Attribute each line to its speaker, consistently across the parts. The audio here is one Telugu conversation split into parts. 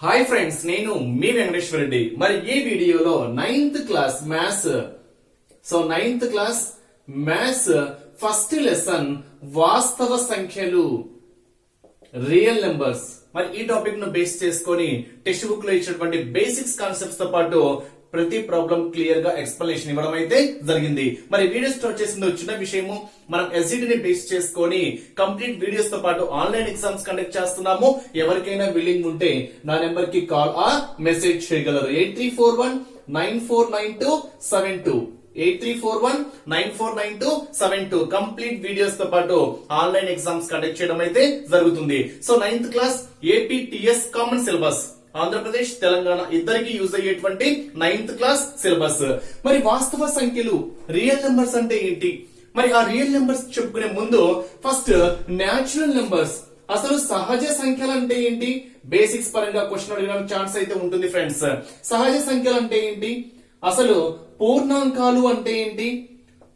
Speaker 1: హాయ్ ఫ్రెండ్స్, నేను మీ వెంకటేశ్వర రెడ్డి. మరి ఈ వీడియోలో ninth class maths first lesson వాస్తవ సంఖ్యలు, రియల్ నెంబర్స్. మరి ఈ టాపిక్ ను బేస్ చేసుకొని టెక్స్ట్ బుక్ లో ఇచ్చినటువంటి బేసిక్స్ కాన్సెప్ట్స్ తో పాటు ప్రతి ప్రాబ్లం క్లియర్ గా ఎక్స్ప్లెనేషన్ ఇవ్వడం అయితే జరిగింది. మరి వీడియో స్టార్ట్ చేసింది చిన్న విషయము, మనం ఎస్జిటి ని బేస్ చేసుకొని కంప్లీట్ వీడియోస్ తో పాటు ఆన్లైన్ ఎగ్జామ్స్ కండక్ట్ చేస్తున్నాము. ఎవరికైనా విల్లింగ్ ఉంటే నా నెంబర్ కి కాల్ ఆ మెసేజ్ చేయగలరు. 8341949272 8341949272 కంప్లీట్ వీడియోస్ తో పాటు ఆన్లైన్ ఎగ్జామ్స్ కండక్ట్ చేయడం అయితే జరుగుతుంది. So ninth class APTS common syllabus, Andhra Pradesh Telangana ఇద్దరికి యూజ్ అయ్యేటువంటి నైన్త్ క్లాస్ సిలబస్. మరి వాస్తవ సంఖ్యలు, రియల్ నెంబర్స్ అంటే ఏంటి? మరి ఆ రియల్ నెంబర్స్ చెప్పుకునే ముందు ఫస్ట్ న్యాచురల్ నెంబర్స్, అసలు సహజ సంఖ్యలు అంటే ఏంటి? బేసిక్స్ పరంగా క్వశ్చన్ అడిగిన ఛాన్స్ అయితే ఉంటుంది ఫ్రెండ్స్. సహజ సంఖ్యలు అంటే ఏంటి? అసలు పూర్ణాంకాలు అంటే ఏంటి?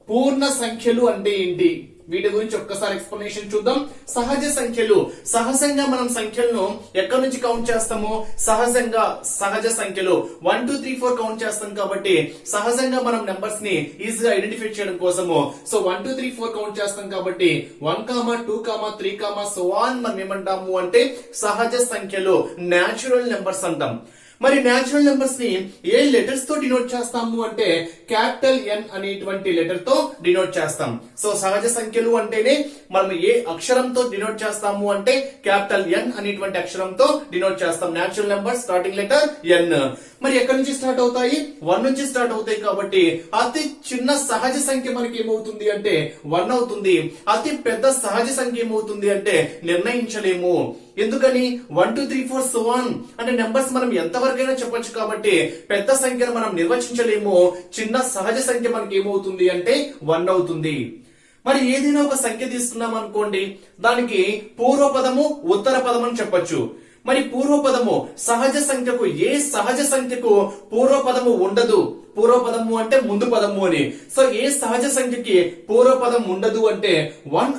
Speaker 1: పూర్ణ సంఖ్యలు అంటే ఏంటి? వీటి గురించి ఒక్కసారి ఎక్స్ప్లెనేషన్ చూద్దాం. సహజ సంఖ్యలు, సహజంగా మనం సంఖ్యలను ఎక్కడి నుంచి కౌంట్ చేస్తాము? సహజ సంఖ్యలు 1 2 3 4 కౌంట్ చేస్తాం కాబట్టి సహజంగా మనం నెంబర్స్ ని ఈజీగా ఐడెంటిఫై చేయడం కోసము 1 2 3 4 కౌంట్ చేస్తాం కాబట్టి 1 2 3 సో ఆన్ మనం ఏమంటాము అంటే సహజ సంఖ్యలు, న్యాచురల్ నెంబర్స్ అంటాం. మరి న్యాచురల్ నెంబర్స్ ని ఏ లెటర్స్ తో డినోట్ చేస్తాము అంటే క్యాపిటల్ ఎన్ అనేటువంటి లెటర్ తో డినోట్ చేస్తాం. సో సహజ సంఖ్యలు అంటేనే మనం ఏ అక్షరంతో డినోట్ చేస్తాము అంటే క్యాపిటల్ ఎన్ అనేటువంటి అక్షరంతో డినోట్ చేస్తాం. Natural number starting letter N. మరి ఎక్కడి నుంచి స్టార్ట్ అవుతాయి? 1 నుంచి స్టార్ట్ అవుతాయి కాబట్టి అతి చిన్న సహజ సంఖ్య మనకి ఏమవుతుంది అంటే 1 అవుతుంది. అతి పెద్ద సహజ సంఖ్య ఏమవుతుంది అంటే నిర్ణయించలేము. ఎందుకని? 1 2 3 4 సో ఆన్ అంటే నెంబర్స్ మనం ఎంతవరకైనా చెప్పొచ్చు కాబట్టి పెద్ద సంఖ్యను మనం నిర్వచించలేము. చిన్న సహజ సంఖ్య మనకి ఏమవుతుంది అంటే 1 అవుతుంది. మరి ఏదైనా ఒక సంఖ్య తీసుకున్నాం అనుకోండి, దానికి పూర్వపదము ఉత్తర పదం అని చెప్పొచ్చు. మరి పూర్వపదము సహజ సంఖ్యకు, ఏ సహజ సంఖ్యకు పూర్వపదము ఉండదు? పూర్వపదము అంటే ముందు పదము అని. సో ఏ సహజ సంఖ్యకి పూర్వపదం ఉండదు అంటే 1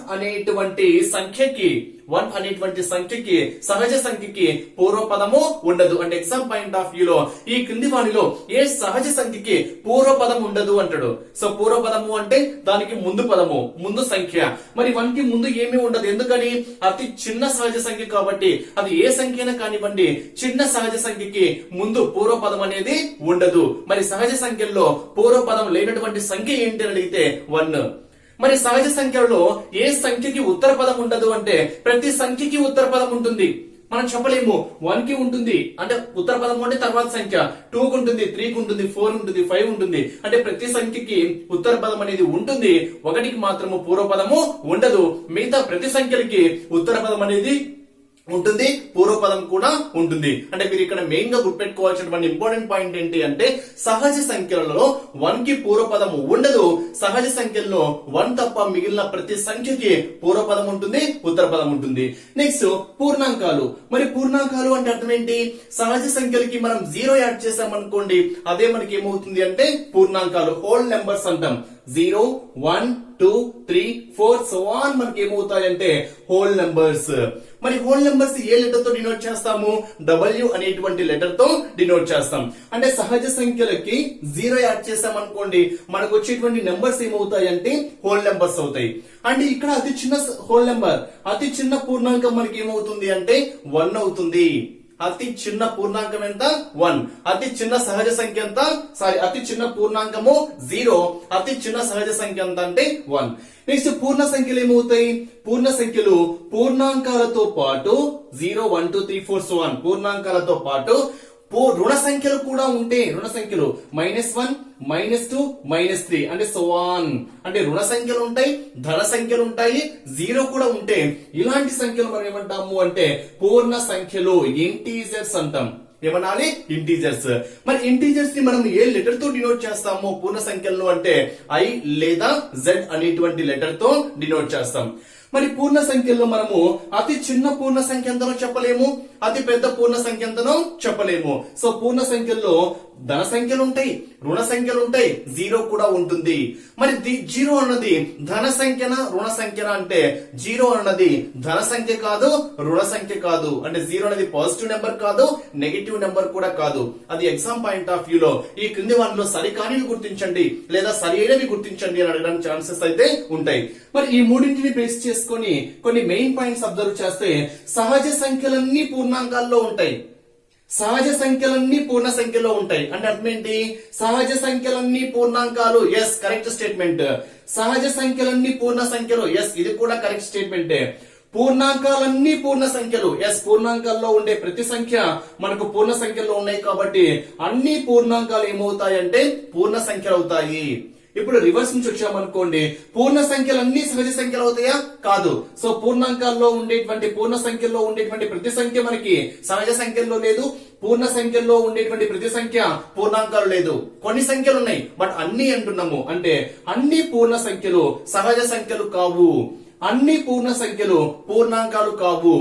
Speaker 1: అనేటువంటి సంఖ్యకి సహజ సంఖ్యకి పూర్వపదము ఉండదు. అంటే ఎగ్జామ్ పాయింట్ ఆఫ్ వ్యూ లో ఈ క్రింది వాణిలో ఏ సహజ సంఖ్యకి పూర్వపదం ఉండదు అంటాడు. సో పూర్వపదము అంటే దానికి ముందు పదము, ముందు సంఖ్య. మరి 1 కి ముందు ఏమీ ఉండదు. ఎందుకని? అతి చిన్న సహజ సంఖ్య కాబట్టి అది ఏ సంఖ్య అయినా కానివ్వండి, చిన్న సహజ సంఖ్యకి ముందు పూర్వపదం అనేది ఉండదు. మరి సహజ సంఖ్యల్లో పూర్వపదం లేనటువంటి సంఖ్య ఏంటి అని అడిగితే 1. మరి సహజ సంఖ్యలో ఏ సంఖ్యకి ఉత్తర పదం ఉండదు అంటే ప్రతి సంఖ్యకి ఉత్తర పదం ఉంటుంది. మనం చెప్పలేము 1 కి ఉంటుంది అంటే ఉత్తర పదం అంటే తర్వాత సంఖ్య, 2 కు ఉంటుంది, 3 కు ఉంటుంది, 4 ఉంటుంది, 5 ఉంటుంది. అంటే ప్రతి సంఖ్యకి ఉత్తర పదం అనేది ఉంటుంది. 1 కి మాత్రము పూర్వపదము ఉండదు. మిగతా ప్రతి సంఖ్యలకి ఉత్తర పదం అనేది ఉంటుంది, పూర్వపదం కూడా ఉంటుంది. అంటే మీరు ఇక్కడ మెయిన్ గా గుర్తుపెట్టుకోవాల్సినటువంటి ఇంపార్టెంట్ పాయింట్ ఏంటి అంటే సహజ సంఖ్యలలో 1 కి పూర్వపదము ఉండదు. సహజ సంఖ్యల్లో 1 తప్ప మిగిలిన ప్రతి సంఖ్యకి పూర్వపదం ఉంటుంది, ఉత్తర పదం ఉంటుంది. నెక్స్ట్ పూర్ణాంకాలు. మరి పూర్ణాంకాలు అంటే అర్థం ఏంటి? సహజ సంఖ్యలకి మనం 0 యాడ్ చేసామనుకోండి, అదే మనకి ఏమవుతుంది అంటే పూర్ణాంకాలు, హోల్ నెంబర్స్ అంటాం. 0 1 2 3 4 సో ఆన్ మనకి ఏమవుతాయంటే హోల్ నెంబర్స్. మరి హోల్ నెంబర్స్ ఏ లెటర్ తో డినోట్ చేస్తాము? W అనేటువంటి లెటర్ తో డినోట్ చేస్తాం. అంటే సహజ సంఖ్యలకి 0 యాడ్ చేసామనుకోండి, మనకు వచ్చేటువంటి నెంబర్స్ ఏమవుతాయంటే హోల్ నెంబర్స్ అవుతాయి. అంటే ఇక్కడ అతి చిన్న హోల్ నెంబర్, అతి చిన్న పూర్ణాంకం మనకి ఏమవుతుంది అంటే 1 అవుతుంది. అతి చిన్న పూర్ణాంకం ఎంత? 1. అతి చిన్న సహజ సంఖ్య ఎంత? అతి చిన్న పూర్ణాంకము 0. అతి చిన్న సహజ సంఖ్య ఎంత అంటే 1. నెక్స్ట్ పూర్ణ సంఖ్యలు ఏమవుతాయి? పూర్ణ సంఖ్యలు పూర్ణాంకాలతో పాటు 0 1 2 3 4 సో ఆన్ పూర్ణాంకాలతో పాటు రుణ సంఖ్యలు కూడా ఉంటే, రుణ సంఖ్యలు -1 -2 -3 అంటే సో ఆన్. అంటే రుణ సంఖ్యలు ఉంటాయి, ధన సంఖ్యలు ఉంటాయి, 0 కూడా ఉంటే ఇలాంటి సంఖ్యలు మనం ఏమంటాము అంటే పూర్ణ సంఖ్యలు, ఇంటీజర్స్ అంటాం. ఏమనాలి? ఇంటీజర్స్. మరి ఇంటీజర్స్ ని మనం ఏ లెటర్ తో డినోట్ చేస్తాము పూర్ణ సంఖ్యల్లో అంటే I లేదా Z అనేటువంటి లెటర్ తో డినోట్ చేస్తాం. మరి పూర్ణ సంఖ్యల్లో మనము అతి చిన్న పూర్ణ సంఖ్య ఎంతనో చెప్పలేము, అతి పెద్ద పూర్ణ సంఖ్య ఎంతనో చెప్పలేము. సో పూర్ణ సంఖ్యల్లో ధన సంఖ్యలు ఉంటాయి, రుణ సంఖ్యలు ఉంటాయి, జీరో కూడా ఉంటుంది. మరి జీరో అన్నది ధన సంఖ్యనా రుణ సంఖ్యనా అంటే జీరో అన్నది ధన సంఖ్య కాదు, రుణ సంఖ్య కాదు. అంటే జీరో అనేది పాజిటివ్ నెంబర్ కాదు, నెగిటివ్ నెంబర్ కూడా కాదు. అది ఎగ్జామ్ పాయింట్ ఆఫ్ వ్యూ లో ఈ క్రింది వాటిలో సరికానివి గుర్తించండి లేదా సరి అయినవి గుర్తించండి అని అడగడానికి ఛాన్సెస్ అయితే ఉంటాయి. మరి ఈ మూడింటిని బేస్ చేసుకొని కొన్ని మెయిన్ పాయింట్స్ అబ్జర్వ్ చేస్తే సహజ సంఖ్యలన్నీ పూర్ణాంకాల్లో ఉంటాయి, సహజ సంఖ్యలన్నీ పూర్ణ సంఖ్యలో ఉంటాయి. అంటే అర్థం ఏంటి? సహజ సంఖ్యలన్నీ పూర్ణాంకాలు, ఎస్ కరెక్ట్ స్టేట్మెంట్. సహజ సంఖ్యలన్నీ పూర్ణ సంఖ్యలు, ఎస్ ఇది కూడా కరెక్ట్ స్టేట్మెంటే. పూర్ణాంకాలన్నీ పూర్ణ సంఖ్యలు, ఎస్ పూర్ణాంకాల్లో ఉండే ప్రతి సంఖ్య మనకు పూర్ణ సంఖ్యలో ఉన్నాయి కాబట్టి అన్ని పూర్ణాంకాలు ఏమవుతాయంటే పూర్ణ సంఖ్యలు అవుతాయి. ఇప్పుడు రివర్స్ నుంచి వచ్చామనుకోండి, పూర్ణ సంఖ్యలు అన్ని సహజ సంఖ్యలు అవుతాయా? కాదు. సో పూర్ణాంకాల్లో ఉండేటువంటి పూర్ణ సంఖ్యల్లో ఉండేటువంటి ప్రతి సంఖ్య మనకి సహజ సంఖ్యల్లో లేదు, పూర్ణ సంఖ్యల్లో ఉండేటువంటి ప్రతి సంఖ్య పూర్ణాంకాలు లేదు. కొన్ని సంఖ్యలు ఉన్నాయి బట్ అన్ని అంటున్నాము అంటే అన్ని పూర్ణ సంఖ్యలు సహజ సంఖ్యలు కావు, అన్ని పూర్ణ సంఖ్యలు పూర్ణాంకాలు కావు,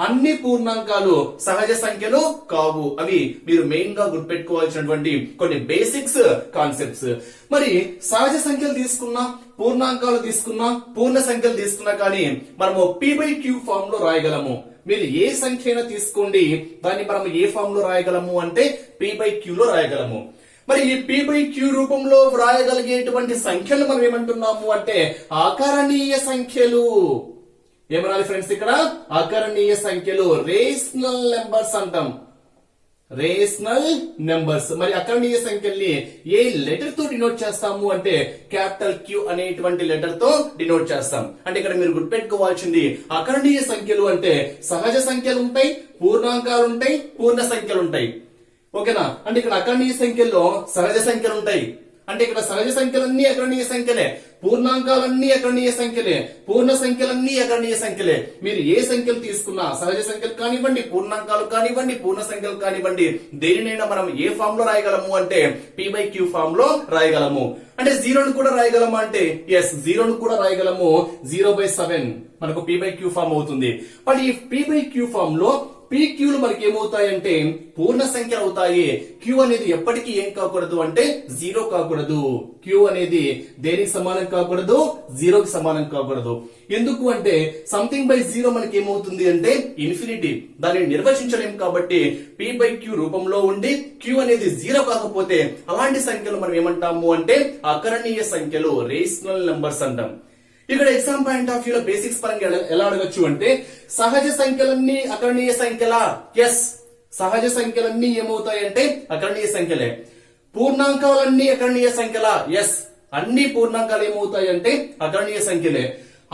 Speaker 1: అన్ని పూర్ణాంకాలు సహజ సంఖ్యలు కావు. అవి మీరు మెయిన్ గా గుర్తుపెట్టుకోవాల్సినటువంటి కొన్ని బేసిక్స్ కాన్సెప్ట్స్. మరి సహజ సంఖ్యలు తీసుకున్నా, పూర్ణాంకాలు తీసుకున్నా, పూర్ణ సంఖ్యలు తీసుకున్నా కానీ మనము p/q ఫామ్ లో రాయగలము. మీరు ఏ సంఖ్య అయినా తీసుకోండి, దాన్ని మనం ఏ ఫామ్ లో రాయగలము అంటే p/q లో రాయగలము. మరి ఈ p/q రూపంలో వ్రాయగలిగేటువంటి సంఖ్యలు మనం ఏమంటున్నాము అంటే ఆకరణీయ సంఖ్యలు. ఏమనాలి ఫ్రెండ్స్? ఇక్కడ ఆకరణీయ సంఖ్యలు, రేషనల్ నెంబర్స్ అంటాం, రేషనల్ నెంబర్స్. మరి అకరణీయ సంఖ్యల్ని ఏ లెటర్ తో డినోట్ చేస్తాము అంటే క్యాపిటల్ Q అనేటువంటి లెటర్ తో డినోట్ చేస్తాం. అంటే ఇక్కడ మీరు గుర్తుపెట్టుకోవాల్సింది అకరణీయ సంఖ్యలు అంటే సహజ సంఖ్యలు ఉంటాయి, పూర్ణాంకాలు ఉంటాయి, పూర్ణ సంఖ్యలు ఉంటాయి. ఓకేనా? అంటే ఇక్కడ అకరణీయ సంఖ్యల్లో సహజ సంఖ్యలు ఉంటాయి. అంటే ఇక్కడ సహజ సంఖ్యలన్నీ అకరణీయ సంఖ్యలే, పూర్ణాంకాలన్నీ అకరణీయ సంఖ్యలే, పూర్ణ సంఖ్యలన్నీ అకరణీయ సంఖ్యలే. మీరు ఏ సంఖ్యలు తీసుకున్నా, సహజ సంఖ్యలు కానివ్వండి, పూర్ణాంకాలు కానివ్వండి, పూర్ణ సంఖ్యలు కానివ్వండి, దేనినైనా మనం ఏ ఫామ్ లో రాయగలము అంటే p/q ఫామ్ లో రాయగలము. అంటే జీరోను కూడా రాయగలము అంటే ఎస్ జీరోను కూడా రాయగలము. 0/7 మనకు p/q ఫామ్ అవుతుంది. బట్ ఈ p/q ఫామ్ లో PQలు మనకి ఏమవుతాయంటే పూర్ణ సంఖ్యలు అవుతాయి. Q అనేది ఎప్పటికీ ఏం కాకూడదు అంటే జీరో కాకూడదు. Q అనేది దేనికి సమానం కాకూడదు? జీరోకి సమానం కాకూడదు. ఎందుకు అంటే సంథింగ్ బై జీరో మనకి ఏమవుతుంది అంటే ఇన్ఫినిటీ, దాన్ని నిర్వచించలేం. కాబట్టి p/q రూపంలో ఉండి Q అనేది జీరో కాకపోతే అలాంటి సంఖ్యలు మనం ఏమంటాము అంటే అకరణీయ సంఖ్యలు, రేషనల్ నెంబర్స్ అంటాం. ఇక్కడ ఎగ్జామ్ పాయింట్ ఆఫ్ వ్యూ లో బేసిక్స్ పరంగా ఎలా అడగచ్చు అంటే సహజ సంఖ్యలన్నీ అకరణీయ సంఖ్యలా? ఎస్ సహజ సంఖ్యలన్నీ ఏమవుతాయంటే అకరణీయ సంఖ్యలే. పూర్ణాంకాలన్నీ అకరణీయ సంఖ్యలా? ఎస్ అన్ని పూర్ణాంకాలు ఏమవుతాయంటే అకరణీయ సంఖ్యలే.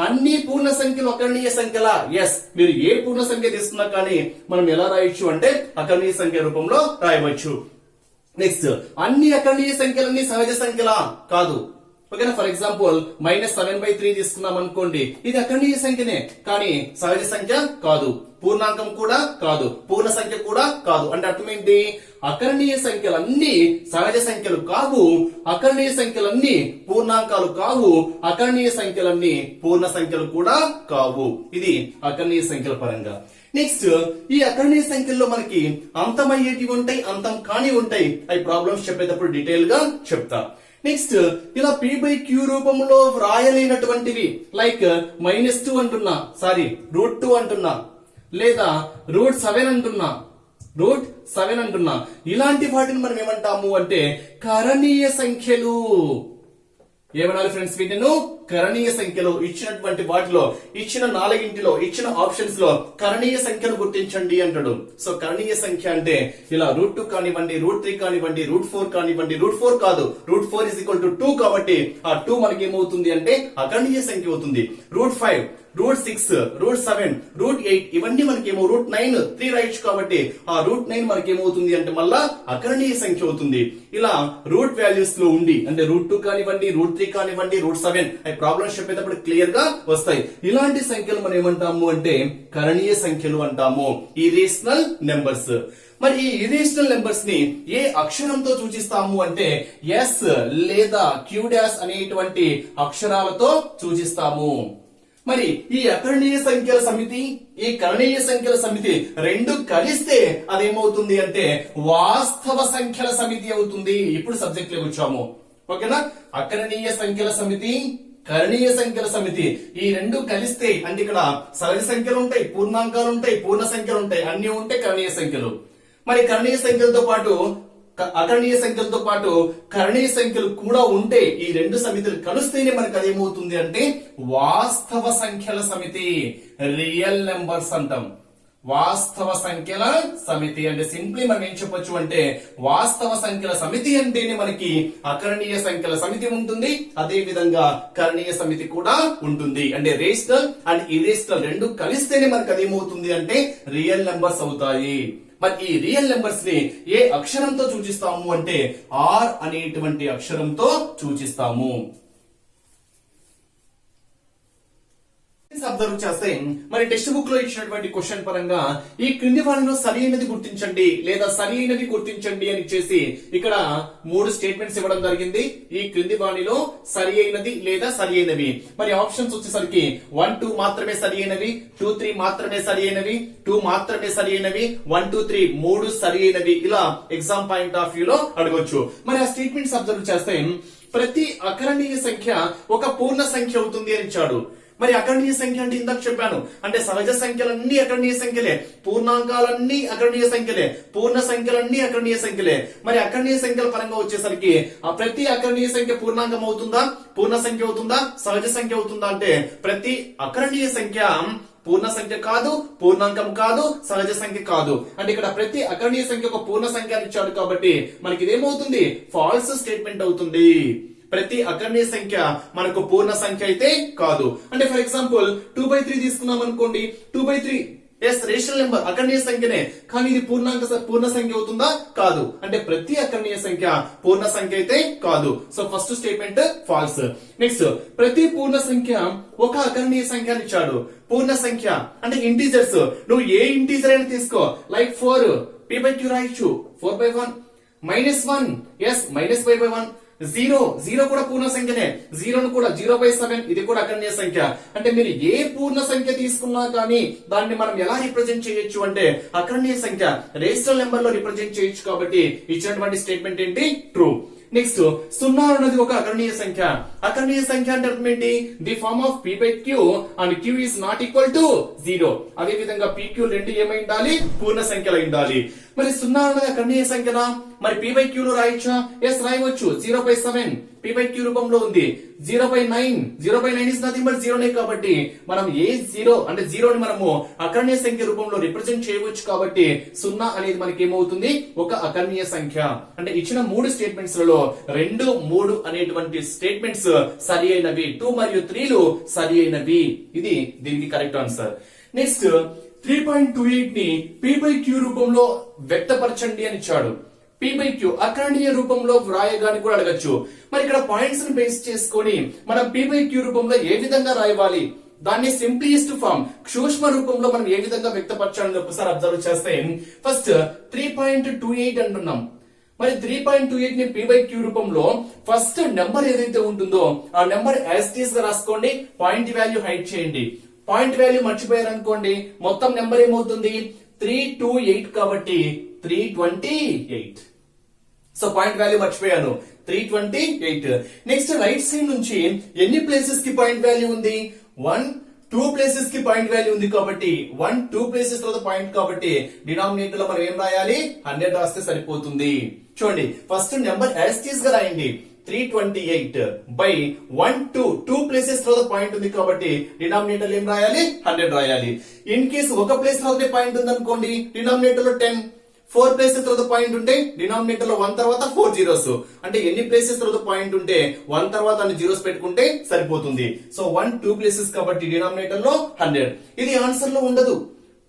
Speaker 1: అన్ని పూర్ణ సంఖ్యలు అకరణీయ సంఖ్యలా? ఎస్ మీరు ఏ పూర్ణ సంఖ్య తీసుకున్నా కానీ మనం ఎలా రాయొచ్చు అంటే అకరణీయ సంఖ్య రూపంలో రాయవచ్చు. నెక్స్ట్ అన్ని అకరణీయ సంఖ్యలన్నీ సహజ సంఖ్యలా? కాదు. ఓకేనా? ఫర్ ఎగ్జాంపుల్ -7/3 తీసుకున్నాం అనుకోండి, ఇది అకరణీయ సంఖ్యనే కానీ సహజ సంఖ్య కాదు, పూర్ణాంకం కూడా కాదు, పూర్ణ సంఖ్య కూడా కాదు. అంటే అర్థం ఏంటి? అకరణీయ సంఖ్యలన్నీ సహజ సంఖ్యలు కావు, అకరణీయ సంఖ్యలన్నీ పూర్ణాంకాలు కావు, అకరణీయ సంఖ్యలన్నీ పూర్ణ సంఖ్యలు కూడా కావు. ఇది అకరణీయ సంఖ్యల పరంగా. నెక్స్ట్ ఈ అకరణీయ సంఖ్యల్లో మనకి అంతమయ్యేటివి ఉంటాయి, అంతం కాని ఉంటాయి. అవి ప్రాబ్లమ్స్ చెప్పేటప్పుడు డీటెయిల్ గా చెప్తా. నెక్స్ట్ ఇలా p/q రూపంలో వ్రాయలేనటువంటివి లైక్ -2 అంటున్నా, సారీ √2 అంటున్నా, లేదా √7 అంటున్నా, √7 అంటున్నా, ఇలాంటి వాటిని మనం ఏమంటాము అంటే కరణీయ సంఖ్యలు. ఏమనాలి ఫ్రెండ్స్? వీటిను కరణీయ సంఖ్యలు. ఇచ్చినటువంటి వాటిలో ఇచ్చిన 4 ఇచ్చిన ఆప్షన్స్ లో కరణీయ సంఖ్యను గుర్తించండి అంటాడు. సో కరణీయ సంఖ్య అంటే ఇలా √2 కానివ్వండి, √3 కానివ్వండి, √4 కానివ్వండి, √4 కాదు, √4 = 2 కాబట్టి ఆ 2 మనకి ఏమవుతుంది అంటే అకరణీయ సంఖ్య అవుతుంది. √5, √6, √7, √8 ఇవన్నీ మనకేమో √9, 3 రాయొచ్చు కాబట్టి ఆ √9 మనకేమవుతుంది అంటే మళ్ళా అకరణీయ సంఖ్య అవుతుంది. ఇలా రూట్ వాల్యూస్ లో ఉండి అంటే √2 కానివ్వండి, √3 కానివ్వండి, √7 అవి ప్రాబ్లమ్స్ చెప్పేటప్పుడు క్లియర్ గా వస్తాయి. ఇలాంటి సంఖ్యలు మనం ఏమంటాము అంటే కరణీయ సంఖ్యలు అంటాము, ఇరేషనల్ నెంబర్స్. మరి ఈ ఇరేషనల్ నెంబర్స్ ని ఏ అక్షరంతో సూచిస్తాము అంటే ఎస్ లేదా Q' అనేటువంటి అక్షరాలతో సూచిస్తాము. మరి ఈ అకర్ణీయ సంఖ్యల సమితి ఈ కరణీయ సంఖ్యల సమితి రెండు కలిస్తే అదేమవుతుంది అంటే వాస్తవ సంఖ్యల సమితి అవుతుంది. ఇప్పుడు సబ్జెక్ట్ లోకి వచ్చాము. ఓకేనా? అకరణీయ సంఖ్యల సమితి, కరణీయ సంఖ్యల సమితి ఈ రెండు కలిస్తే అంటే ఇక్కడ సహజ సంఖ్యలు ఉంటాయి, పూర్ణాంకాలు ఉంటాయి, పూర్ణ సంఖ్యలు ఉంటాయి, అన్ని ఉంటాయి కరణీయ సంఖ్యలు. మరి కరణీయ సంఖ్యలతో పాటు అకరణీయ సంఖ్యలతో పాటు కరణీయ సంఖ్యలు కూడా ఉంటే ఈ రెండు సమితులు కలిస్తేనే మనకు అదేమవుతుంది అంటే వాస్తవ సంఖ్యల సమితి, రియల్ నెంబర్స్ అంటాం. వాస్తవ సంఖ్యల సమితి అంటే సింప్లీ మనం ఏం చెప్పొచ్చు అంటే వాస్తవ సంఖ్యల సమితి అంటేనే మనకి అకరణీయ సంఖ్యల సమితి ఉంటుంది, అదే విధంగా కరణీయ సమితి కూడా ఉంటుంది. అంటే రేషనల్ అండ్ ఇరేషనల్ రెండు కలిస్తేనే మనకు అదేమవుతుంది అంటే రియల్ నెంబర్స్ అవుతాయి. మరి ఈ రియల్ నెంబర్స్ ని ఏ అక్షరంతో సూచిస్తాము అంటే ఆర్ అనేటువంటి అక్షరంతో సూచిస్తాము. అబ్జర్వ్ చేస్తే మరి టెక్స్ట్ బుక్ లో ఇచ్చినటువంటి క్వశ్చన్ పరంగా ఈ క్రింది వాళ్ళను సరి అయినది గుర్తించండి లేదా సరి అయినది గుర్తించండి అని చేసి ఇక్కడ 3 స్టేట్మెంట్స్ ఇవ్వడం జరిగింది. ఈ క్రింది వాణిలో సరి అయినది లేదా సరి అయినవి. మరి ఆప్షన్స్ వచ్చేసరికి 1, 2 మాత్రమే సరి అయినవి, 2, 3 మాత్రమే సరి అయినవి, 2 మాత్రమే సరి అయినవి, 1, 2, 3 3 సరి అయినవి. ఇలా ఎగ్జామ్ పాయింట్ ఆఫ్ వ్యూ లో అడగొచ్చు. మరి ఆ స్టేట్మెంట్స్ అబ్జర్వ్ చేస్తే ప్రతి అకరణీయ సంఖ్య ఒక పూర్ణ సంఖ్య అవుతుంది అని ఇచ్చాడు. మరి అకరణీయ సంఖ్య అంటే ఇందాక చెప్పాను అంటే సహజ సంఖ్యలన్నీ అకరణీయ సంఖ్యలే, పూర్ణాంకాలన్నీ అకరణీయ సంఖ్యలే, పూర్ణ సంఖ్యలన్నీ అకరణీయ సంఖ్యలే. మరి అకరణీయ సంఖ్యల పరంగా వచ్చేసరికి ప్రతి అకరణీయ సంఖ్య పూర్ణాంకం అవుతుందా, పూర్ణ సంఖ్య అవుతుందా, సహజ సంఖ్య అవుతుందా అంటే ప్రతి అకరణీయ సంఖ్య పూర్ణ సంఖ్య కాదు, పూర్ణాంకం కాదు, సహజ సంఖ్య కాదు. అంటే ఇక్కడ ప్రతి అకరణీయ సంఖ్య ఒక పూర్ణ సంఖ్య అని ఇచ్చాడు కాబట్టి మనకి ఇదేమవుతుంది ఫాల్స్ స్టేట్మెంట్ అవుతుంది. ప్రతి అకరణీయ సంఖ్య మనకు పూర్ణ సంఖ్య అయితే కాదు. అంటే ఫర్ ఎగ్జాంపుల్ 2/3 తీసుకున్నాం అనుకోండి, 2/3 ఎస్ రేషనల్ నెంబర్ అకరణీయ సంఖ్యనే, కానీ ఇది పూర్ణ సంఖ్య అవుతుందా కాదు. అంటే ప్రతి అకరణీయ సంఖ్య పూర్ణ సంఖ్య అయితే కాదు. So first statement false. Next ప్రతి పూర్ణ సంఖ్య ఒక అకరణీయ సంఖ్య అని ఇచ్చాడు. పూర్ణ సంఖ్య అంటే ఇంటీజర్స్, నువ్వు ఏ ఇంటీజర్ అయినా తీసుకో, లైక్ 4 p/q రాయొచ్చు, 4/1 -1 ఎస్ -5/1, 0 కూడా పూర్ణ సంఖ్యనే, 0 కూడా 0/7 ఇది కూడా అకరణీయ సంఖ్య. అంటే మీరు ఏ పూర్ణ సంఖ్య తీసుకున్నా కానీ దాన్ని మనం ఎలా రిప్రజెంట్ చేయొచ్చు అంటే అకరణీయ సంఖ్య రేషనల్ నెంబర్ లో రిప్రజెంట్ చేయొచ్చు. కాబట్టి ఇచ్చినటువంటి స్టేట్మెంట్ ఏంటి ట్రూ. నెక్స్ట్ 0 అన్నది ఒక అకరణీయ సంఖ్య. అకరణీయ సంఖ్య అంటే అర్థం ఏంటి? The form of p/q and q is not equal to 0. అదే విధంగా pq రెండు ఏమై ఉండాలి? పూర్ణ సంఖ్యలో ఉండాలి. మరి 0 అన్నది అకరణీయ సంఖ్యనా? మరి p/q లో రాయొచ్చా? ఎస్ రాయవచ్చు. 0/7 p/q రూపంలో ఉంది. 0/9 ఇస్ నథింగ్ బట్ 0 కాబట్టి మనం ఏ 0 అంటే 0 ని మనము అకరణీయ సంఖ్య రూపంలో రిప్రజెంట్ చేయవచ్చు. కాబట్టి 0 అనేది మనకి ఏమవుతుంది? ఒక అకరణీయ సంఖ్య. అంటే ఇచ్చిన 3 స్టేట్మెంట్స్ లలో 2, 3 అనేటువంటి స్టేట్మెంట్స్ సరి అయినవి, 2 మరియు 3 సరి అయినవి. ఇది దీనికి కరెక్ట్ ఆన్సర్. నెక్స్ట్ 3.28 ని p/q రూపంలో వ్యక్తపరచండి అని ఇచ్చాడు. p/q అకరణీయ రూపంలో వ్రాయగాని కూడా అడగచ్చు. మరి ఇక్కడ పాయింట్స్ ని బేస్ చేసుకొని మనం p/q రూపంలో ఏ విధంగా రాయవాలి, దాన్ని సింప్లియస్ట్ ఫామ్ సూక్ష్మ రూపంలో మనం ఏ విధంగా వ్యక్తపరచాలని ఒకసారి అబ్జర్వ్ చేస్తే ఫస్ట్ 3.28 అంటున్నాం. మరి 3.28 ని p/q రూపంలో ఫస్ట్ నెంబర్ ఏదైతే ఉంటుందో ఆ నెంబర్ యాజ్ ఇట్ ఈస్ గా రాసుకోండి, పాయింట్ వాల్యూ హైడ్ చేయండి. పాయింట్ వాల్యూ మర్చిపోయారు అనుకోండి మొత్తం నెంబర్ ఏమవుతుంది? 328 కాబట్టి 328. సో పాయింట్ వాల్యూ మర్చిపోయాను 328. నెక్స్ట్ రైట్ సైడ్ నుంచి ఎన్ని ప్లేసెస్ కి పాయింట్ వాల్యూ ఉంది? 1, 2 ప్లేసెస్ కి పాయింట్ వాల్యూ ఉంది కాబట్టి 1, 2 ప్లేసెస్ లో పాయింట్ కాబట్టి డినామినేటర్ లో మనం ఏం రాయాలి? 100 రాస్తే సరిపోతుంది. చూడండి first number as it is గా రాయండి. 328 by 1, 2 ప్లేసెస్ లో పాయింట్ ఉంది కాబట్టి డినామినేటర్ ఏం రాయాలి? 100 రాయాలి. ఇన్ కేసు ఒక ప్లేస్ లో పాయింట్ ఉంది అనుకోండి డినామినేటర్ లో 10, 4 ప్లేసెస్ లో పాయింట్ ఉంటే డినామినేటర్ లో 1 తర్వాత 4 జీరోస్. అంటే ఎన్ని ప్లేసెస్ లో పాయింట్ ఉంటే 1 తర్వాత అన్ని జీరోస్ పెట్టుకుంటే సరిపోతుంది. సో 1, 2 ప్లేసెస్ కాబట్టి డినామినేటర్ లో 100. ఇది ఆన్సర్ లో ఉండదు,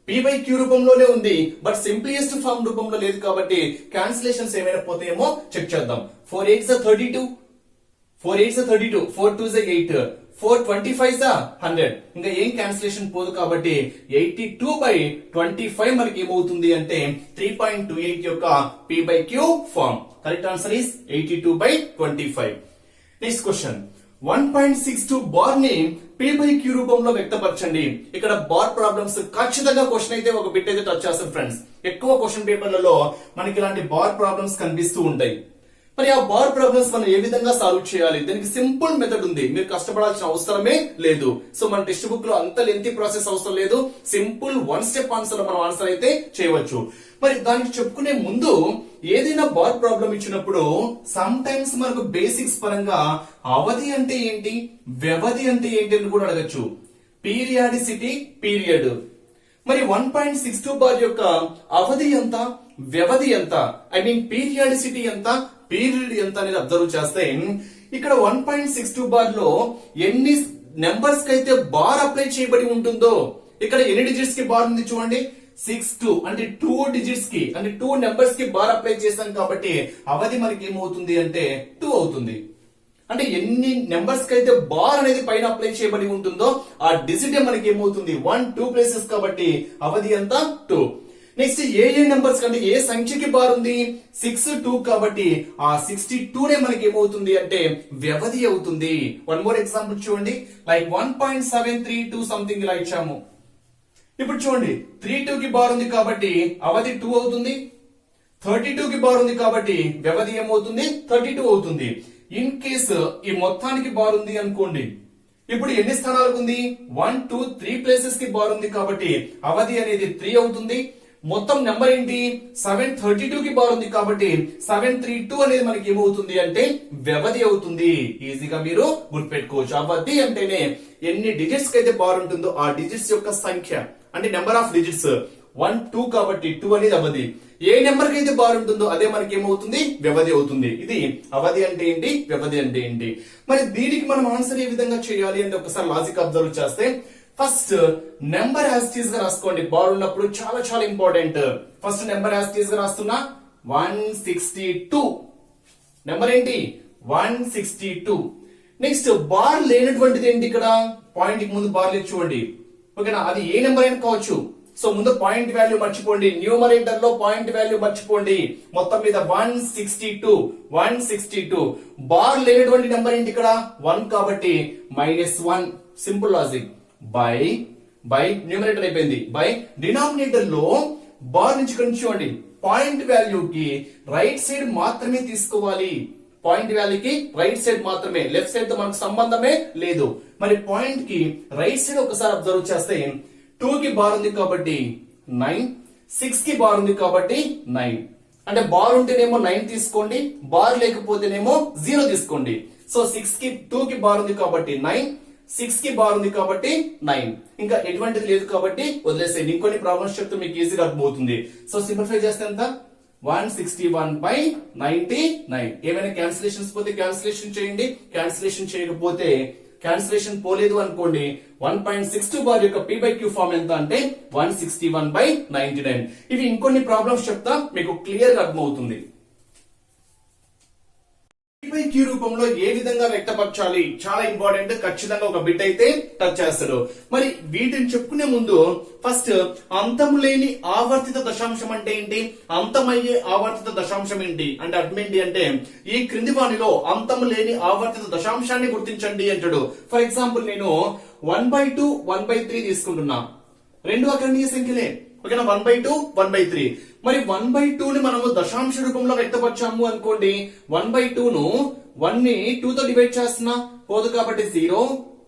Speaker 1: p/q రూపంలోనే ఉంది బట్ సింప్లియస్ట్ ఫార్మ్ రూపంలో లేదు కాబట్టి క్యాన్సిలేషన్స్ ఏమైనా పోతాయేమో చెక్ చేద్దాం. 4 8s 32, 4 8s 32, 4 2s 8, 4 25s 100. ఇంకా ఏం క్యాన్సిలేషన్ పోదు కాబట్టి 82/25 మనకి ఏమవుతుంది అంటే 3.28 యొక్క p/q form. Correct answer is 82/25. Next question 1.62 bar ని P by Q రూపంలో వ్యక్తపరచండి. ఇక్కడ బార్ ప్రాబ్లమ్స్ ఖచ్చితంగా క్వశ్చన్ అయితే ఒక బిట్ అయితే టచ్ చేస్తాం ఫ్రెండ్స్. ఎక్కువ క్వశ్చన్ పేపర్లలో మనకి ఇలాంటి బార్ ప్రాబ్లమ్స్ కనిపిస్తూ ఉంటాయి. మరి ఆ బార్ ప్రాబ్లమ్స్ మనం ఏ విధంగా సాల్వ్ చేయాలి? దీనికి సింపుల్ మెథడ్ ఉంది, మీరు కష్టపడాల్సిన అవసరమే లేదు. సో మన టెక్స్ట్ బుక్ లో అంత లెంతీ ప్రాసెస్ అవసరం లేదు, సింపుల్ వన్ స్టెప్ ఆన్సర్ మనం ఆన్సర్ అయితే చేయవచ్చు. మరి దానికి చెప్పుకునే ముందు ఏదైనా బార్ ప్రాబ్లం ఇచ్చినప్పుడు సమ్ టైమ్స్ మనకు బేసిక్స్ పరంగా అవధి అంటే ఏంటి, వ్యవధి అంటే ఏంటి అని కూడా అడగచ్చు. Periodicity, period. మరి 1.62 బార్ యొక్క అవధి ఎంత, వ్యవధి ఎంత, ఐ మీన్ పీరియాడిసిటీ ఎంత, పీరియడ్ ఎంత అనేది అబ్జర్వ్ చేస్తే ఇక్కడ 1.62 బార్ లో ఎన్ని నెంబర్స్ కి అయితే బార్ అప్లై చేయబడి ఉంటుందో, ఇక్కడ ఎన్ని డిజిట్స్ కి బార్ ఉంది చూడండి, 62 అంటే 2 డిజిట్స్ కి అంటే 2 నెంబర్స్ కి బార్ అప్లై చేశాం కాబట్టి అవధి మనకి ఏమవుతుంది అంటే 2 అవుతుంది. అంటే ఎన్ని నెంబర్స్ కి అయితే బార్ అనేది పైన అప్లై చేయబడి ఉంటుందో ఆ డిజిట్ మనకి ఏమవుతుంది 1 2 ప్లేసెస్ కాబట్టి అవధి ఎంత 2. నెక్స్ట్ ఏ నెంబర్స్ కంటే ఏ సంఖ్యకి బార్ ఉంది 6 2 కాబట్టి ఆ 62 నే మనకి ఏమవుతుంది అంటే వ్యవధి అవుతుంది. వన్ మోర్ ఎగ్జాంపుల్ చూడండి, లైక్ 1.732 సంథింగ్ ఇలా ఇచ్చాము. ఇప్పుడు చూడండి 32 కి బార్ ఉంది కాబట్టి అవధి 2 అవుతుంది, 32 కి బార్ ఉంది కాబట్టి వ్యవధి ఏమవుతుంది 32 అవుతుంది. ఇన్ కేసు ఈ మొత్తానికి బార్ ఉంది అనుకోండి, ఇప్పుడు ఎన్ని స్థానాలకు ఉంది 1 2 3 ప్లేసెస్ కి బార్ ఉంది కాబట్టి అవధి అనేది 3 అవుతుంది. మొత్తం నెంబర్ ఏంటి 732 కి బార్ ఉంది కాబట్టి 732 అనేది మనకి ఏమవుతుంది అంటే వ్యవధి అవుతుంది. ఈజీగా మీరు గుర్తుపెట్టుకోవచ్చు. అవధి అంటేనే ఎన్ని డిజిట్స్ కి అయితే బార్ ఉంటుందో ఆ డిజిట్స్ యొక్క సంఖ్య అంటే నెంబర్ ఆఫ్ డిజిట్స్ 1 2 కాబట్టి 2 అనేది అవధి. ఏ నెంబర్ కి అయితే బార్ ఉంటుందో అదే మనకి ఏమవుతుంది వ్యవధి అవుతుంది. ఇది అవధి అంటే ఏంటి, వ్యవధి అంటే ఏంటి. మరి దీనికి మనం ఆన్సర్ ఏ విధంగా చేయాలి అంటే ఒకసారి లాజిక్ అబ్జర్వ్ చేస్తే ఫస్ట్ నెంబర్ యాస్టీస్ గా రాసుకోండి. బార్ ఉన్నప్పుడు చాలా చాలా ఇంపార్టెంట్. ఫస్ట్ నెంబర్ యాస్టీస్ గా రాస్తున్నా 162. నెంబర్ ఏంటి 162. నెక్స్ట్ బార్ లేనటువంటిది ఏంటి, ఇక్కడ పాయింట్ కి ముందు బార్ లేదు చూడండి, ఓకేనా, అది ఏ నెంబర్ అయినా కావచ్చు. సో ముందు పాయింట్ వాల్యూ మర్చిపోండి, న్యూమరేటర్ లో పాయింట్ వాల్యూ మర్చిపోండి. మొత్తం మీద 162 బార్ లేనటువంటి నెంబర్ ఏంటి ఇక్కడ 1 కాబట్టి -1. Simple logic. బై న్యూమరేటర్ అయిపోయింది, బై డినామినేటర్ లో బార్ నుంచి చూడండి పాయింట్ వాల్యూకి రైట్ సైడ్ మాత్రమే తీసుకోవాలి. పాయింట్ వాల్యూకి రైట్ సైడ్ మాత్రమే, లెఫ్ట్ సైడ్ తో మనకు సంబంధమే లేదు. మరి పాయింట్ కి రైట్ సైడ్ ఒకసారి అబ్జర్వ్ చేస్తే 2 కి బార్ ఉంది కాబట్టి 9, 6 కి బార్ ఉంది కాబట్టి 9. అంటే బార్ ఉంటేనేమో 9 తీసుకోండి, బార్ లేకపోతేనేమో 0 తీసుకోండి. సో 6 కి 2 కి బార్ ఉంది కాబట్టి 9, 6 కి బార్ ఉంది కాబట్టి 9. ఇంకా ఎటువంటిది లేదు కాబట్టి వదిలేసేయండి. ఇంకొన్ని ప్రాబ్లమ్స్ చెప్తే మీకు ఈజీగా అర్థమవుతుంది. సో సింప్లిఫై చేస్తే ఎంత 161/99. ఏమైనా క్యాన్సిలేషన్స్ పోతే క్యాన్సిలేషన్ చేయండి, క్యాన్సిలేషన్ చేయకపోతే క్యాన్సిలేషన్ పోలేదు అనుకోండి 1.62 బార్ యొక్క P by Q ఫార్మ్ ఎంత అంటే 161/99. ఇవి ఇంకొన్ని ప్రాబ్లమ్స్ చెప్తా మీకు క్లియర్ గా అర్థమవుతుంది. P by Q రూపంలో ఏ విధంగా వ్యక్తపరచాలి చాలా ఇంపార్టెంట్. ఖచ్చితంగా ఒక బిట్ అయితే టచ్ చేస్తాడు. మరి వీటిని చెప్పుకునే ముందు ఫస్ట్ అంతం లేని ఆవర్తిత దశాంశం అంటే ఏంటి, అంతమయ్యే ఆవర్తిత దశాంశం ఏంటి అంటే అర్థం ఏంటి అంటే ఈ క్రింది వానిలో అంతం లేని ఆవర్తిత దశాంశాన్ని గుర్తించండి అంటాడు. ఫర్ ఎగ్జాంపుల్ నేను 1/2 1/3 తీసుకుంటున్నా, రెండు అకరణీయ సంఖ్యలే, ఓకేనా. 1/2 1/3. మరి 1/2 ని మనము దశాంశ రూపంలో వ్యక్తపరచాము అనుకోండి, 1/2 ను 1 ని 2 తో డివైడ్ చేస్తున్నా పోదు కాబట్టి 0,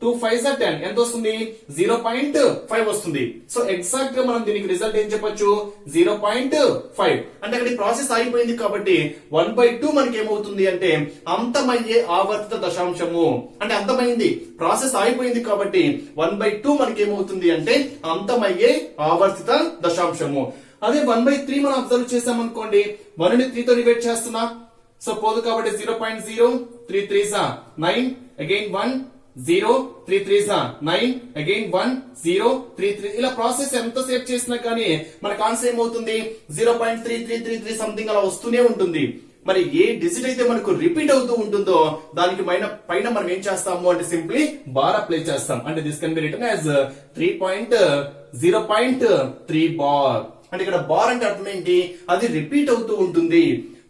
Speaker 1: 2 5 10 ఎంత వస్తుంది 0.5 వస్తుంది. సో ఎగ్జాక్ట్ గా మనం దీనికి రిజల్ట్ ఏం చెప్పొచ్చు 0.5. అంటే అక్కడ ప్రాసెస్ అయిపోయింది కాబట్టి 1/2 మనకి ఏమవుతుంది అంటే అంతమయ్యే ఆవర్తిత దశాంశము. అంటే అంతమైంది, ప్రాసెస్ అయిపోయింది కాబట్టి 1/2 మనకి ఏమవుతుంది అంటే అంతమయ్యే ఆవర్తిత దశాంశము. అదే 1/3 మనం అబ్జర్వ్ చేసామనుకోండి, 1 ని 3 తో డివైడ్ చేస్తున్నా, సో పోదు కాబట్టి 0.0, 3 3s 9, అగైన్ 1 0, 3 3s 9, అగైన్ 1 0, 3 3. ఇలా ప్రాసెస్ ఎంత సేపు చేసినా కానీ మనకు ఆన్సర్ ఏమవుతుంది 0.3333 సంథింగ్ అలా వస్తూనే ఉంటుంది. మరి ఏ డిజిట్ అయితే మనకు రిపీట్ అవుతూ ఉంటుందో దానికి పైన మనం ఏం చేస్తాము అంటే సింప్లీ బార్ అప్లై చేస్తాం. అంటే this can be written as 0.3 bar. అంటే ఇక్కడ బార్ అంటే అర్థం ఏంటి, అది రిపీట్ అవుతూ ఉంటుంది.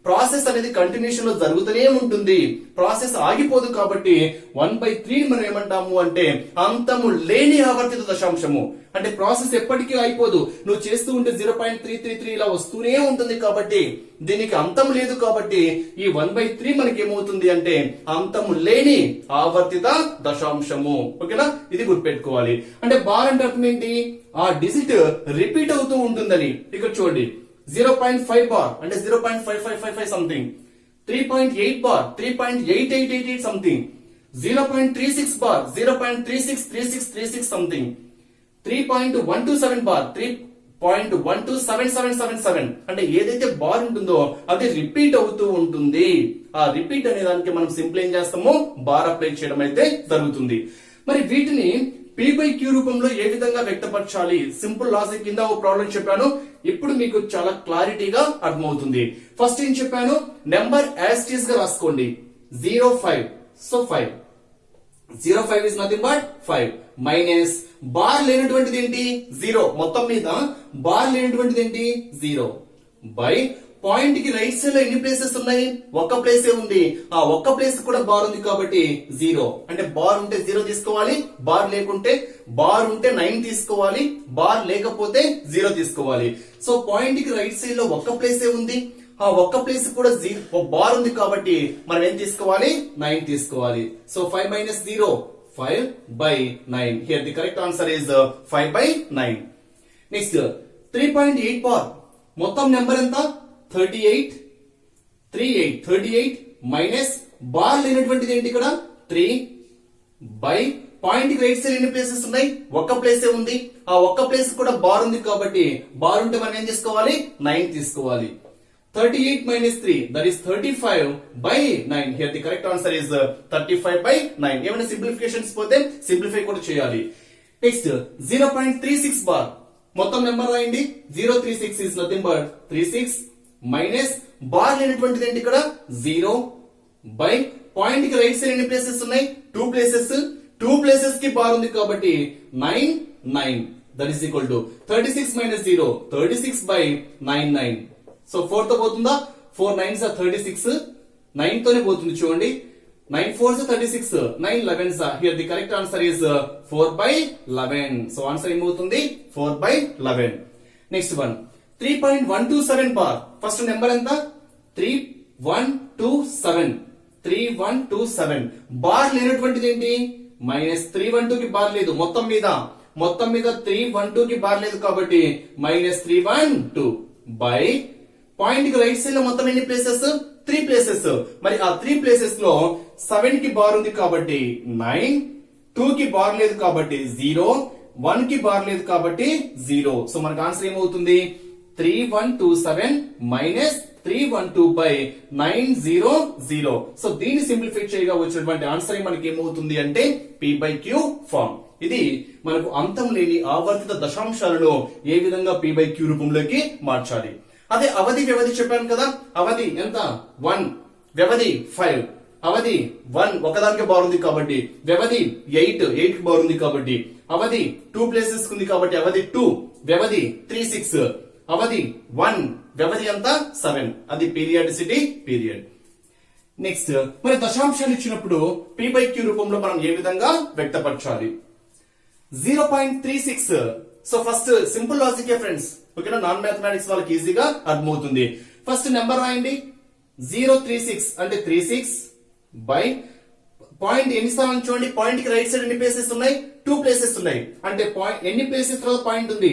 Speaker 1: ప్రాసెస్ అనేది కంటిన్యూషన్ లో జరుగుతూనే ఉంటుంది, ప్రాసెస్ ఆగిపోదు. కాబట్టి 1/3 మనం ఏమంటాము అంటే అంతము లేని ఆవర్తిత దశాంశము. అంటే ప్రాసెస్ ఎప్పటికీ అయిపోదు, నువ్వు చేస్తూ ఉంటే 0.333 ఇలా వస్తూనే ఉంటుంది. కాబట్టి దీనికి అంతం లేదు. కాబట్టి ఈ 1/3 మనకి ఏమవుతుంది అంటే అంతము లేని ఆవర్తిత దశాంశము. ఓకేనా, ఇది గుర్తుపెట్టుకోవాలి. అంటే బార్ అంటే అర్థం ఏంటి, ఆ డిజిట్ రిపీట్ అవుతూ ఉంటుందని. ఇక్కడ చూడండి 0.5 బార్ అంటే 0.5555 something, 3.8 bar 3.8888 something, 0.36 bar 0.363636 something, 3.127 bar 3.127777. అంటే ఏదైతే బార్ ఉంటుందో అది రిపీట్ అవుతూ ఉంటుంది. ఆ రిపీట్ అనే దానికి మనం సింపుల్ ఏం చేస్తామో బార్ అప్లై చేయడం అయితే జరుగుతుంది. మరి వీటిని P/Q రూపంలో ఏ విధంగా వ్యక్తపరచాలి, సింపుల్ లాజిక్ కింద ఒక ప్రాబ్లం చెప్పాను. ఇప్పుడు మీకు చాలా క్లారిటీగా అర్థమవుతుంది. ఫస్ట్ ఏం చెప్పాను, నెంబర్ యాజ్ ఇట్ ఈస్ గా రాసుకోండి 05. So 5 05 is nothing but 5 minus bar లేనటువంటిది ఏంటి 0, మొత్తం మీద బార్ లేనటువంటిది ఏంటి 0 బై పాయింట్ కి రైట్ సైడ్ లో ఎన్ని ప్లేసెస్ ఉన్నాయి, ఒక్క ప్లేసే ఉంది. ఆ ఒక్క ప్లేస్ కూడా బార్ ఉంది కాబట్టి 0. అంటే బార్ ఉంటే 0 తీసుకోవాలి, బార్ లేకుంటే బార్ ఉంటే 9 తీసుకోవాలి, బార్ లేకపోతే 0 తీసుకోవాలి. సో పాయింట్ కి రైట్ సైడ్ లో ఒక్క ప్లేసే ఉంది, ఆ ఒక్క ప్లేస్ కూడా బార్ ఉంది కాబట్టి మనం ఏం తీసుకోవాలి 9 తీసుకోవాలి. So 5 minus 0 5/9. Here the correct answer is 5/9. Next 3.8 bar, మొత్తం నెంబర్ ఎంత 38 మైనస్ బార్ లేనటువంటిది ఏంటి ఇక్కడ 3 బై పాయింట్ కి రైట్ సైడ్ ఎన్ని ప్లేసెస్ ఉన్నాయి, ఒక్క ప్లేసే ఉంది. ఆ ఒక్క ప్లేస్ కూడా బార్ ఉంది కాబట్టి బార్ ఉంటే మనం ఏం తీసుకోవాలి 9 తీసుకోవాలి. 38 minus 3 that is 35/9. Here the correct answer is 35/9. ఏమైనా సింప్లిఫికేషన్స్ పోతే సింప్లిఫై కూడా చేయాలి. నెక్స్ట్ 0.36 బార్, మొత్తం నెంబర్ రాయండి 036 is nothing but 36 minus bar లేనటువంటిది ఏంటి ఇక్కడ 0 బై పాయింట్ కి రైట్ సైడ్ ఎన్ని ప్లేసెస్ ఉన్నాయి 2 ప్లేసెస్, 2 ప్లేసెస్ కి బార్ ఉంది కాబట్టి 9 that is equal to 36 minus 0 36/9. So 4 తో పోతుందా, 4 9s are 36, 9 తోనే పోతుంది చూడండి, 9 4s are 36, 9 11s are. Here the correct answer is 4/11. So answer ఏమవుతుంది 4/11. Next one 3.127 bar, first number ఎంత 3.127 బార్ లేనటువంటిది ఏంటి మైనస్ 312 కి బార్ లేదు, మొత్తం మీద 312 కి బార్ లేదు కాబట్టి మైనస్ 312 బై పాయింట్ కి రైట్ సైడ్ లో మొత్తం ఎన్ని ప్లేసెస్ 3 ప్లేసెస్. మరి ఆ 3 ప్లేసెస్ లో 7 కి బార్ ఉంది కాబట్టి 9, 2 కి బార్ లేదు కాబట్టి 0, 1 కి బార్ లేదు కాబట్టి 0. సో మనకు ఆన్సర్ ఏమవుతుంది 3127 మైనస్ 312/900. సో దీన్ని సింప్లిఫై చేయగా వచ్చినటువంటి ఆన్సర్ మనకి ఏమవుతుంది అంటే P/Q ఫార్మ్. ఇది మనకు అంతం లేని ఆవర్తిత దశాంశాలను ఏ విధంగా P/Q రూపంలోకి మార్చాలి. అదే అవధి వ్యవధి చెప్పాను కదా, అవధి ఎంత 1, వ్యవధి 5, అవధి 1 ఒకదానికి బార్ ఉంది కాబట్టి, వ్యవధి 8 కి బార్ ఉంది కాబట్టి, అవధి 2 ప్లేసెస్ ఉంది కాబట్టి అవధి 2, వ్యవధి 3 6, అవధి 1, వ్యవధి ఎంత 7, అది పీరియాడిసిటీ పీరియడ్. నెక్స్ట్ మరి దశాంశాలు ఇచ్చినప్పుడు P/Q రూపంలో మనం ఏ విధంగా వ్యక్తపరచాలి 0.36. So first simple logic friends, ఓకేనా, నాన్ మ్యాథమెటిక్స్ వాళ్ళకి ఈజీగా అర్థమవుతుంది. ఫస్ట్ నెంబర్ రాయండి 036 అంటే 36 బై పాయింట్ ఎన్ని స్థానాలు చూడండి, పాయింట్ కి రైట్ సైడ్ ఎన్ని ప్లేసెస్ ఉన్నాయి 2 ప్లేసెస్ ఉన్నాయి. అంటే పాయింట్ ఎన్ని ప్లేసెస్ తర్వాత పాయింట్ ఉంది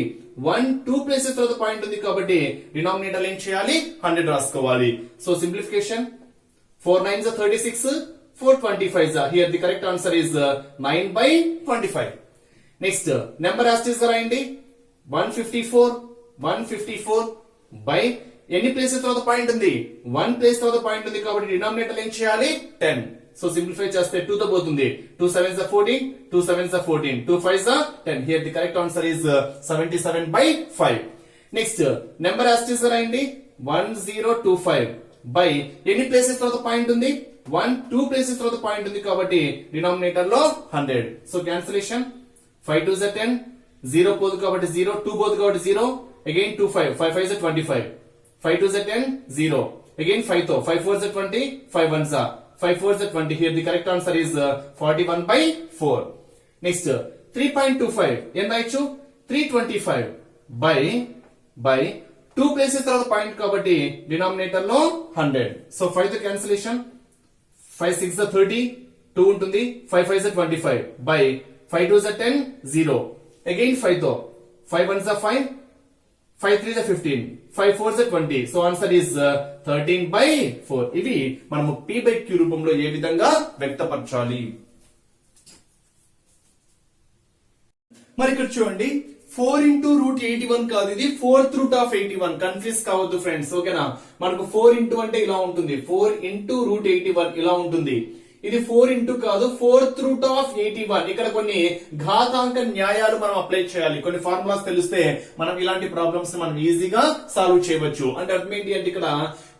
Speaker 1: 1, 2 ప్లేసెస్ తర్వాత పాయింట్ ఉంది కాబట్టి డినామినేటర్ ఏం చేయాలి 100 రాసుకోవాలి. So simplification 4 9s are 36, 4 25s are. Here the correct answer is 9/25. Next number as it is గా రాయండి 154 బై ఎన్ని ప్లేసెస్ తర్వాత పాయింట్ ఉంది 1 ప్లేస్ తర్వాత పాయింట్ ఉంది కాబట్టి డినామినేటర్ ఏం చేయాలి 10. సో సింప్లిఫై చేస్తే 2 తో పోతుంది, 2 7s are 14, 2 7s are 14, 2 5s are 10. Here the correct answer is 77/5. Next number as it is గా రాయండి 1025 బై ఎన్ని ప్లేసెస్ తర్వాత పాయింట్ ఉంది 1, 2 ప్లేసెస్ తర్వాత పాయింట్ ఉంది కాబట్టి డినామినేటర్ లో 100. సో క్యాన్సిలేషన్ 5 2s are 10, 0 పోదు కాబట్టి 0, 2 పోదు కాబట్టి 0, again 2 5 5 5s are 25, 5 2s are 10, 0, again 5 తో 5 4s are 20, 5 1s are 5 4s are 20. Here the correct answer is 41/4. Next 3.25 ఎంత రాయొచ్చు 325 by 2 ప్లేసెస్ తర్వాత పాయింట్ కాబట్టి డినామినేటర్ లో 100. సో 5 తో క్యాన్సిలేషన్ 5 6 30 2 ఉంటుంది 5 5 25 by 5 2 10 0 again 5 తో 5 1 5 5 3 15 5 4 20. So answer is 13/4. ఇవి మనము p/q రూపంలో ఏ విధంగా వ్యక్తపరచాలి. మరి ఇక్కడ చూడండి 4 into root 81 కాదు, ఇది 4th root of 81. కన్ఫ్యూజ్ కావద్దు ఫ్రెండ్స్, ఓకేనా. మనకు 4 into అంటే ఇలా ఉంటుంది, 4 into root 81 ఇలా ఉంటుంది. ఇది 4 into కాదు, 4th root of 81. ఇక్కడ కొన్ని ఘాతాంక న్యాయాలు మనం అప్లై చేయాలి. కొన్ని ఫార్ములాస్ తెలిస్తే మనం ఇలాంటి ప్రాబ్లమ్స్ మనం ఈజీగా సాల్వ్ చేయవచ్చు. అంటే అర్థం ఏంటి అంటే ఇక్కడ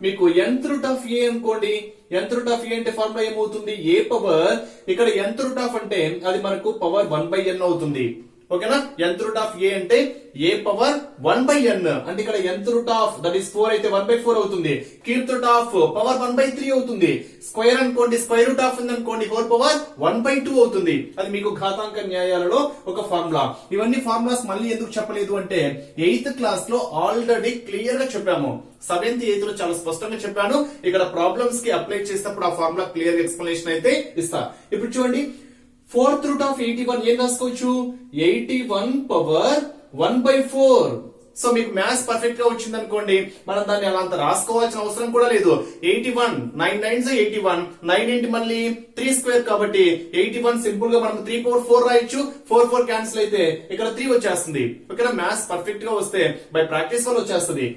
Speaker 1: మీకు nth root of a అనుకోండి. nth root of a అంటే ఫార్ములా ఏమవుతుంది, a పవర్, ఇక్కడ nth root of అంటే అది మనకు పవర్ 1/n అవుతుంది. ఓకేనా. nth root of a అంటే a పవర్ 1/n. అంటే ఇక్కడ nth root of that is 4 అయితే 1/4 అవుతుంది. క్యూబ్ రూట్ ఆఫ్ పవర్ 1/3 అవుతుంది. స్క్వేర్ అనుకోండి, స్క్వేర్ రూట్ ఆఫ్ ఉంది అనుకోండి, హోల్ పవర్ 1/2 అవుతుంది. అది మీకు ఘాతాంక న్యాయాలలో ఒక ఫార్ములా. ఇవన్నీ ఫార్ములాస్ మళ్ళీ ఎందుకు చెప్పలేదు అంటే 8th క్లాస్ లో ఆల్రెడీ క్లియర్ గా చెప్పాము. 7th 8th లో చాలా స్పష్టంగా చెప్పాను. ఇక్కడ ప్రాబ్లమ్స్ కి అప్లై చేసినప్పుడు ఆ ఫార్ములా క్లియర్ ఎక్స్ప్లెనేషన్ అయితే ఇస్తా. ఇప్పుడు చూడండి 4th root of 81 ఏం రాసుకోవచ్చు, 81 పవర్ 1/4. సో మీకు మ్యాథ్స్ పర్ఫెక్ట్ గా వచ్చింది అనుకోండి, మనం దాన్ని అలా అంత రాసుకోవాల్సిన అవసరం కూడా లేదు. 81 9 9s 81, 9 ఏంటి మళ్ళీ 3 స్క్వేర్ కాబట్టి 81 సింపుల్ గా మనం 3/4 రాయొచ్చు. 4 4 క్యాన్సిల్ అయితే ఇక్కడ 3 వచ్చేస్తుంది. ఓకేనా. మ్యాథ్స్ పర్ఫెక్ట్ గా వస్తే బై ప్రాక్టీస్ వల్ల వచ్చేస్తుంది.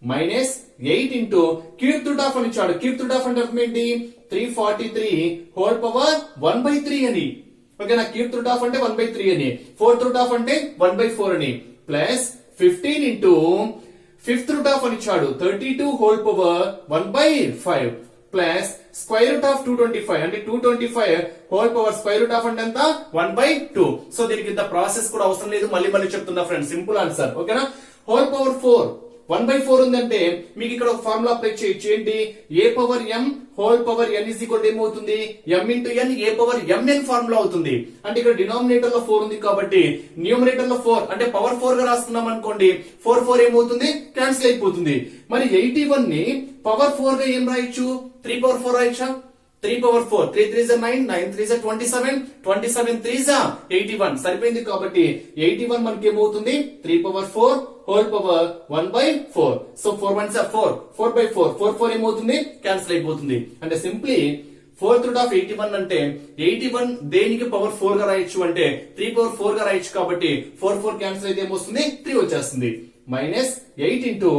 Speaker 1: Minus 8 into cube root of అని ఇచ్చాడు. క్యూబ్ రూట్ ఆఫ్ అంటే అర్థం ఏంటి, 343 హోల్ పవర్ 1/3 అని. ఓకేనా. క్యూబ్ రూట్ ఆఫ్ అంటే 1/3 అని, 4th రూట్ ఆఫ్ అంటే 1/4 అని, plus 15 into 5th root of అని ఇచ్చాడు 32 whole power 1/5 plus square root of 225 అంటే 225 whole power square root of అంటే ఎంత 1/2. సో దీనికి ఇంత ప్రాసెస్ కూడా అవసరం లేదు. మళ్ళీ చెప్తున్నా ఫ్రెండ్స్, సింపుల్ ఆన్సర్. ఓకేనా. హోల్ పవర్ 4 1/4 ఉందంటే మీకు ఇక్కడ ఒక ఫార్ములా అప్లై చేయొచ్చు. ఏంటి, a power m whole power n is equal ఏమవుతుంది, m into n a power mn formula అవుతుంది. అంటే ఇక్కడ డినామినేటర్ లో 4 ఉంది కాబట్టి న్యూమరేటర్ లో 4 అంటే పవర్ 4 గా రాసుకున్నాం అనుకోండి, 4 4 ఏమవుతుంది, క్యాన్సిల్ అయిపోతుంది. మరి 81 ని పవర్ 4 గా ఏం రాయొచ్చు, 3/4 రాయొచ్చా. 3/4 3 3s 9 9 3s 27 27 3s 81 సరిపోయింది. కాబట్టి 81 మనకి ఏమవుతుంది 3/4 హోల్ పవర్ 1/4. సో 4 1s 4 4/4 4 4 ఏమవుతుంది, క్యాన్సిల్ అయిపోతుంది. అంటే సింప్లీ 4th root of 81 అంటే 81 దేనికి పవర్ 4 గా రాయొచ్చు అంటే 3/4 గా రాయొచ్చు. కాబట్టి 4 4 క్యాన్సిల్ అయితే ఏమొస్తుంది, 3 వచ్చేస్తుంది. మైనస్ 8 ఇంటూ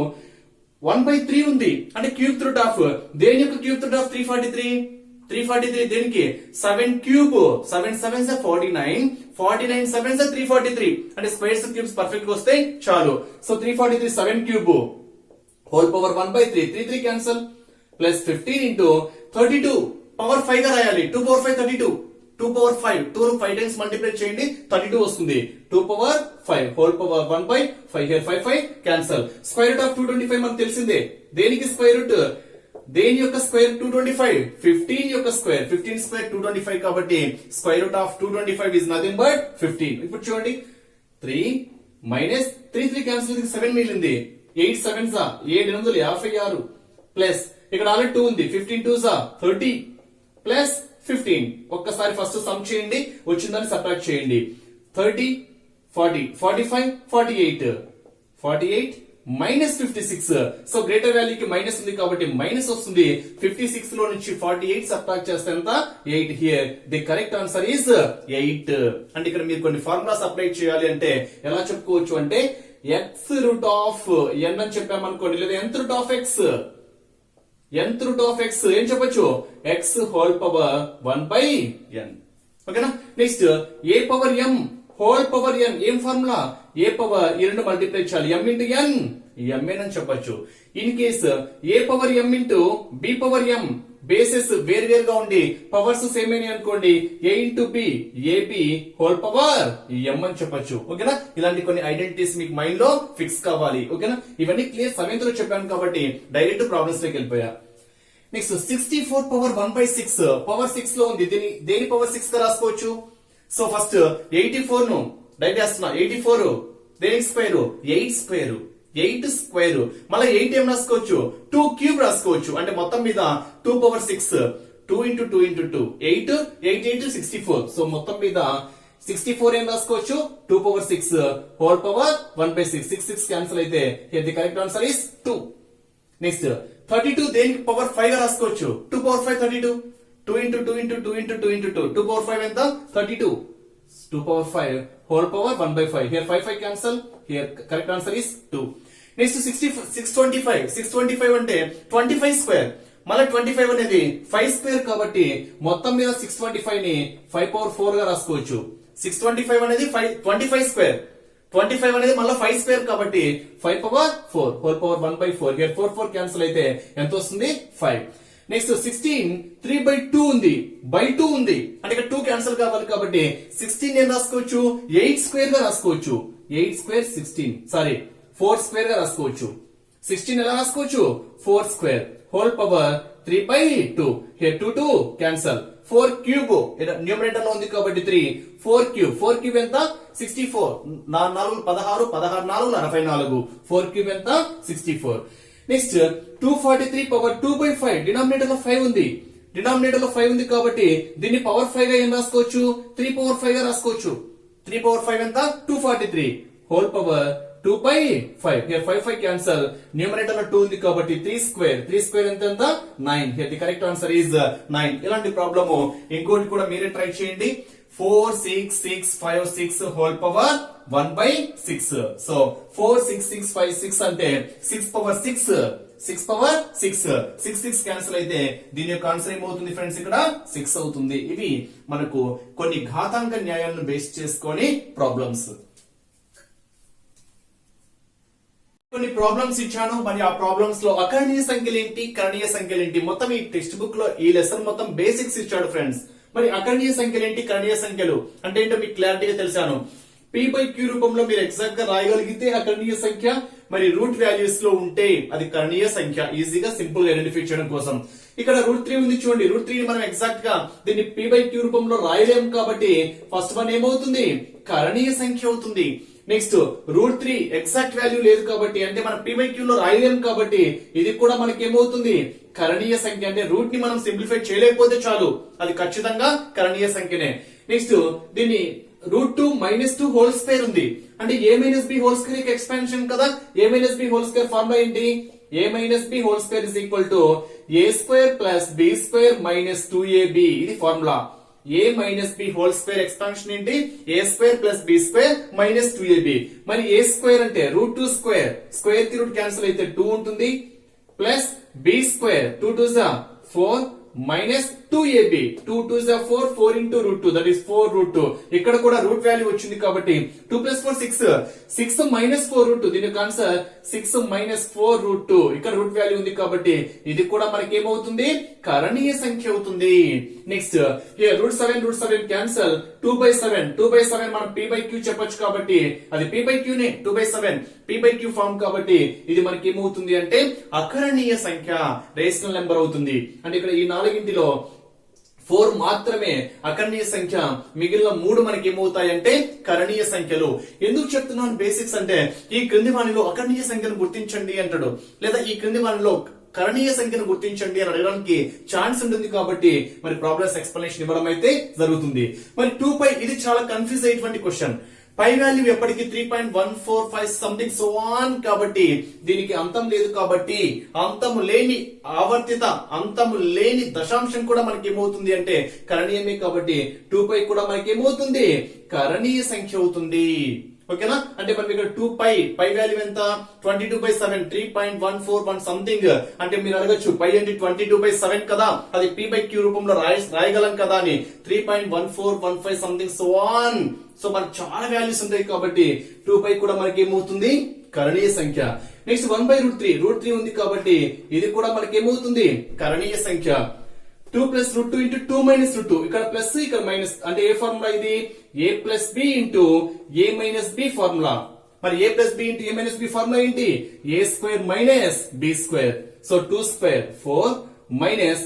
Speaker 1: 1/3 ఉంది అంటే క్యూబ్ రూట్ ఆఫ్ దేని యొక్క క్యూబ్ రూట్ ఆఫ్ 343 దేనికి 7 క్యూబ్ 7 7s 49 49 7s 343 అంటే స్క్వేర్స్ క్యూబ్స్ పర్ఫెక్ట్ గా వస్తే చాలు. So 343 7 cube whole power 1/3 3 3 cancel plus 15 into 32 power 5 గా రాయాలి. 2/5 32 2/5 2 5 టైమ్స్ మల్టిప్లై చేయండి 32 వస్తుంది. 2/5 whole power 1/5 here 5 5 cancel. Square root of 225 మనకు తెలిసిందే. దేనికి స్క్వేర్ రూట్, దేని యొక్క స్క్వేర్ 225 15 యొక్క స్క్వేర్ 15 స్క్వేర్ 225 కాబట్టి square root of 225 is nothing but 15. ఇప్పుడు చూడండి 3 మైనస్ 3 3 క్యాన్సిల్ 7 మిగిలింది. 8 7s 756 ప్లస్ ఇక్కడ ఆల్రెడీ 2 ఉంది 15 2s 30 ప్లస్ 15. ఒక్కసారి ఫస్ట్ సమ్ చేయండి, వచ్చిందని సబ్ట్రాక్ట్ చేయండి. 30 40 45 48 48 మైనస్ 56. సో గ్రేటర్ వాల్యూకి మైనస్ ఉంది కాబట్టి మైనస్ వస్తుంది. 56 లో నుంచి 48 సబ్ట్రాక్ట్ చేస్తే ఎంత 8. Here the correct answer is 8. అంటే ఇక్కడ మీరు కొన్ని ఫార్ములాస్ అప్లై చేయాలి అంటే ఎలా చెప్పుకోవచ్చు అంటే x రూట్ ఆఫ్ n అని చెప్పామనుకోండి, లేదా nth root of x nth root of x ఏం చెప్పొచ్చు, x హోల్ పవర్ 1/n. ఓకేనా. Next a power m whole power n ఏం ఫార్ములా, a పవర్ ఈ రెండు మల్టిప్లై చేయాలి, m ఇంటూ n mn అని చెప్పొచ్చు. In case a power m into b power m bases వేరువేరుగా ఉండి పవర్స్ సేమ్ అయినాయి అనుకోండి, a into b ab whole power m అని చెప్పొచ్చు. ఓకేనా. ఇలాంటి కొన్ని ఐడెంటిటీస్ మీకు మైండ్ లో ఫిక్స్ కావాలి. ఓకేనా. ఇవన్నీ క్లియర్ 7th లో చెప్పాను కాబట్టి డైరెక్ట్ ప్రాబ్లమ్స్ లోకి వెళ్ళిపోయా. నెక్స్ట్ 64 పవర్ 1/6 పవర్ 6 లో ఉంది. దేని పవర్ 6 గా రాసుకోవచ్చు. సో ఫస్ట్ 84 ను డైరెక్ట్ చేస్తున్నా. 84 దేనికి స్క్వేర్ 8 స్క్వేర్ 8 స్క్వేర్ మళ్ళీ 8 ఏం రాసుకోవచ్చు 2 క్యూబ్ రాసుకోవచ్చు. అంటే మొత్తం మీద 2 పవర్ 6 2 ఇంటూ 2 ఇంటూ 2 8 8 8 64. సో మొత్తం మీద 64 ఏం రాసుకోవచ్చు 2 పవర్ 6 హోల్ పవర్ 1/6 6 6 క్యాన్సిల్ అయితే here the correct answer is 2. Next 32 దేనికి పవర్ 5 గా రాసుకోవచ్చు 2 power 5 32 2 into 2 into 2 into 2 into 2 2 power 5 ఎంత 32 2 power 5 whole power 1/5 here 5 5 cancel here correct answer is 2. Next 625 అంటే 25 స్క్వేర్ మళ్ళీ 25 అనేది 5 స్క్వేర్ కాబట్టి మొత్తం మీద 625 ని 5 పవర్ 4 గా రాసుకోవచ్చు. 625 అనేది 25 స్క్వేర్ 25 అనేది మళ్ళీ 5 స్క్వేర్ కాబట్టి 5 power 4 whole power 1/4 here 4 4 cancel అయితే ఎంత వస్తుంది 5. నెక్స్ట్ 16 3/2 ఉంది బై 2 ఉంది అంటే ఇక్కడ 2 క్యాన్సిల్ కావాలి కాబట్టి 16 ఏం రాసుకోవచ్చు 8 స్క్వేర్ గా రాసుకోవచ్చు. 8 స్క్వేర్ 16 సారీ 4 స్క్వేర్ గా రాసుకోవచ్చు. 16 ఎలా రాసుకోవచ్చు 4 square whole power 3/2 here 2 2 cancel 4 cube numerator లో ఉంది కాబట్టి 3 4 క్యూబ్ ఎంత 64 4 16 16 4 64 4 క్యూబ్ ఎంత 64. నెక్స్ట్ 243 పవర్ 2/5 డినామినేటర్ లో 5 ఉంది. డినామినేటర్ లో 5 ఉంది కాబట్టి దీన్ని పవర్ 5 గా ఏం రాసుకోవచ్చు 3 పవర్ 5 గా రాసుకోవచ్చు. 3 పవర్ 5 ఎంత 243 whole power 2/5 here 5 5 cancel numerator లో 2 ఉంది కాబట్టి 3 స్క్వేర్ ఎంత 9 here the correct answer is 9. ఇలాంటి ప్రాబ్లమ్ ఇంకోటి కూడా మీరే ట్రై చేయండి. 4 6 6 5 6 హోల్ పవర్ 1/6. సో 4 6 6 5 6 అంటే 6 పవర్ 6 6 క్యాన్సిల్ అయితే దీని యొక్క ఆన్సర్ ఏమవుతుంది ఫ్రెండ్స్ ఇక్కడ 6 అవుతుంది. ఇవి మనకు కొన్ని ఘాతాంక న్యాయాలను బేస్ చేసుకొని ప్రాబ్లమ్స్. కొన్ని ప్రాబ్లమ్స్ ఇచ్చాను. మరి ఆ ప్రాబ్లమ్స్ లో అకరణీయ సంఖ్యలు ఏంటి కరణీయ సంఖ్యలు ఏంటి మొత్తం ఈ టెక్స్ట్ బుక్ లో ఈ లెసన్ మొత్తం బేసిక్స్ ఇచ్చాడు ఫ్రెండ్స్. మరి అకరణీయ సంఖ్యలు ఏంటి కరణీయ సంఖ్యలు అంటే ఏంటో మీకు క్లారిటీగా తెలిసాను. p/q రూపంలో మీరు ఎగ్జాక్ట్ గా రాయగలిగితే అకరణీయ సంఖ్య, మరి రూట్ వాల్యూస్ లో ఉంటే అది కరణీయ సంఖ్య. ఈజీగా సింపుల్ గా ఐడెంటిఫై చేయడం కోసం ఇక్కడ √3 ఉంది చూడండి. √3 మనం ఎగ్జాక్ట్ గా దీన్ని p/q రూపంలో రాయలేము కాబట్టి ఫస్ట్ వన్ ఏమవుతుంది కరణీయ సంఖ్య అవుతుంది. నెక్స్ట్ √3 ఎగ్జాక్ట్ వాల్యూ లేదు కాబట్టి అంటే మనం p/q లో రాయలేము కాబట్టి ఇది కూడా మనకి ఏమవుతుంది కరణీయ సంఖ్య. అంటే రూట్ ని మనం సింప్లిఫై చేయలేకపోతే చాలు అది ఖచ్చితంగా కరణీయ సంఖ్యనే. నెక్స్ట్ దీన్ని √2 - 2 హోల్ స్క్వేర్ ఉంది అంటే a - b whole square expansion కదా. a - b whole square formula ఏంటి a - b whole square is equal to a² + b² - 2ab ఇది formula. a - b whole square expansion ఏంటి a² + b² - 2ab. మరి a² అంటే √2 స్క్వేర్ కి రూట్ క్యాన్సిల్ అయితే 2 ఉంటుంది plus b² 2 2 4 minus 2ab 2 2 4 4 into √2 that is 4 √2. ఇక్కడ కూడా రూట్ వాల్యూ వచ్చింది కాబట్టి 2 + 4 6 6 minus 4 √2 దీనికి ఆన్సర్ 6 minus 4 √2. ఇక్కడ రూట్ వాల్యూ ఉంది కాబట్టి ఇది కూడా మనకి ఏమవుతుంది కరణీయ సంఖ్య అవుతుంది. నెక్స్ట్ √7 క్యాన్సల్ 2/7 మనం p/q చెప్పొచ్చు కాబట్టి అది p/q నే 2/7 p/q ఫార్మ్ కాబట్టి ఇది మనకి ఏమవుతుంది అంటే అకరణీయ సంఖ్య రేషనల్ నెంబర్ అవుతుంది. అంటే ఇక్కడ ఈ నాలుగింటిలో 4 మాత్రమే అకరణీయ సంఖ్య, మిగిలిన 3 మనకి ఏమవుతాయంటే కరణీయ సంఖ్యలు. ఎందుకు చెప్తున్నాను బేసిక్స్ అంటే ఈ క్రింది వానిలో అకరణీయ సంఖ్యను గుర్తించండి అంటాడు, లేదా ఈ క్రింది వానిలో కరణీయ సంఖ్యను గుర్తించండి అని అడగడానికి ఛాన్స్ ఉంటుంది కాబట్టి మరి ప్రాబ్లమ్స్ ఎక్స్ప్లెనేషన్ ఇవ్వడం అయితే జరుగుతుంది. మరి 2π ఇది చాలా కన్ఫ్యూజ్ అయ్యేటువంటి క్వశ్చన్. పై వాల్యూ ఎప్పటికీ 3.145 సంథింగ్ సో ఆన్ కాబట్టి దీనికి అంతం లేదు కాబట్టి అంతము లేని ఆవర్తిత అంతము లేని దశాంశం కూడా మనకి ఏమవుతుంది అంటే కరణీయమే కాబట్టి 2π కూడా మనకి ఏమవుతుంది కరణీయ సంఖ్య అవుతుంది. ఓకేనా. అంటే మనం ఇక్కడ 2π పై వాల్యూ ఎంత 22/7 3.141 సంథింగ్. అంటే మీరు అడగచ్చు పై అంటే 22/7 కదా, అది p/q రూపంలో రాయగలం కదా అని 3.1415 సంథింగ్ సో ఆన్. సో మనకు చాలా వాల్యూస్ ఉంటాయి కాబట్టి 2π కూడా మనకి ఏమవుతుంది కరణీయ సంఖ్య. నెక్స్ట్ 1/√3 ఉంది కాబట్టి ఇది కూడా మనకి ఏమవుతుంది కరణీయ సంఖ్య. 2 + √2 into 2 - √2 ఇక్కడ ప్లస్ ఇక్కడ మైనస్ అంటే ఏ ఫార్ములా ఇది a + b into a - b formula. మరి a + b into a - b formula ఏంటి a² - b². So 2² 4 minus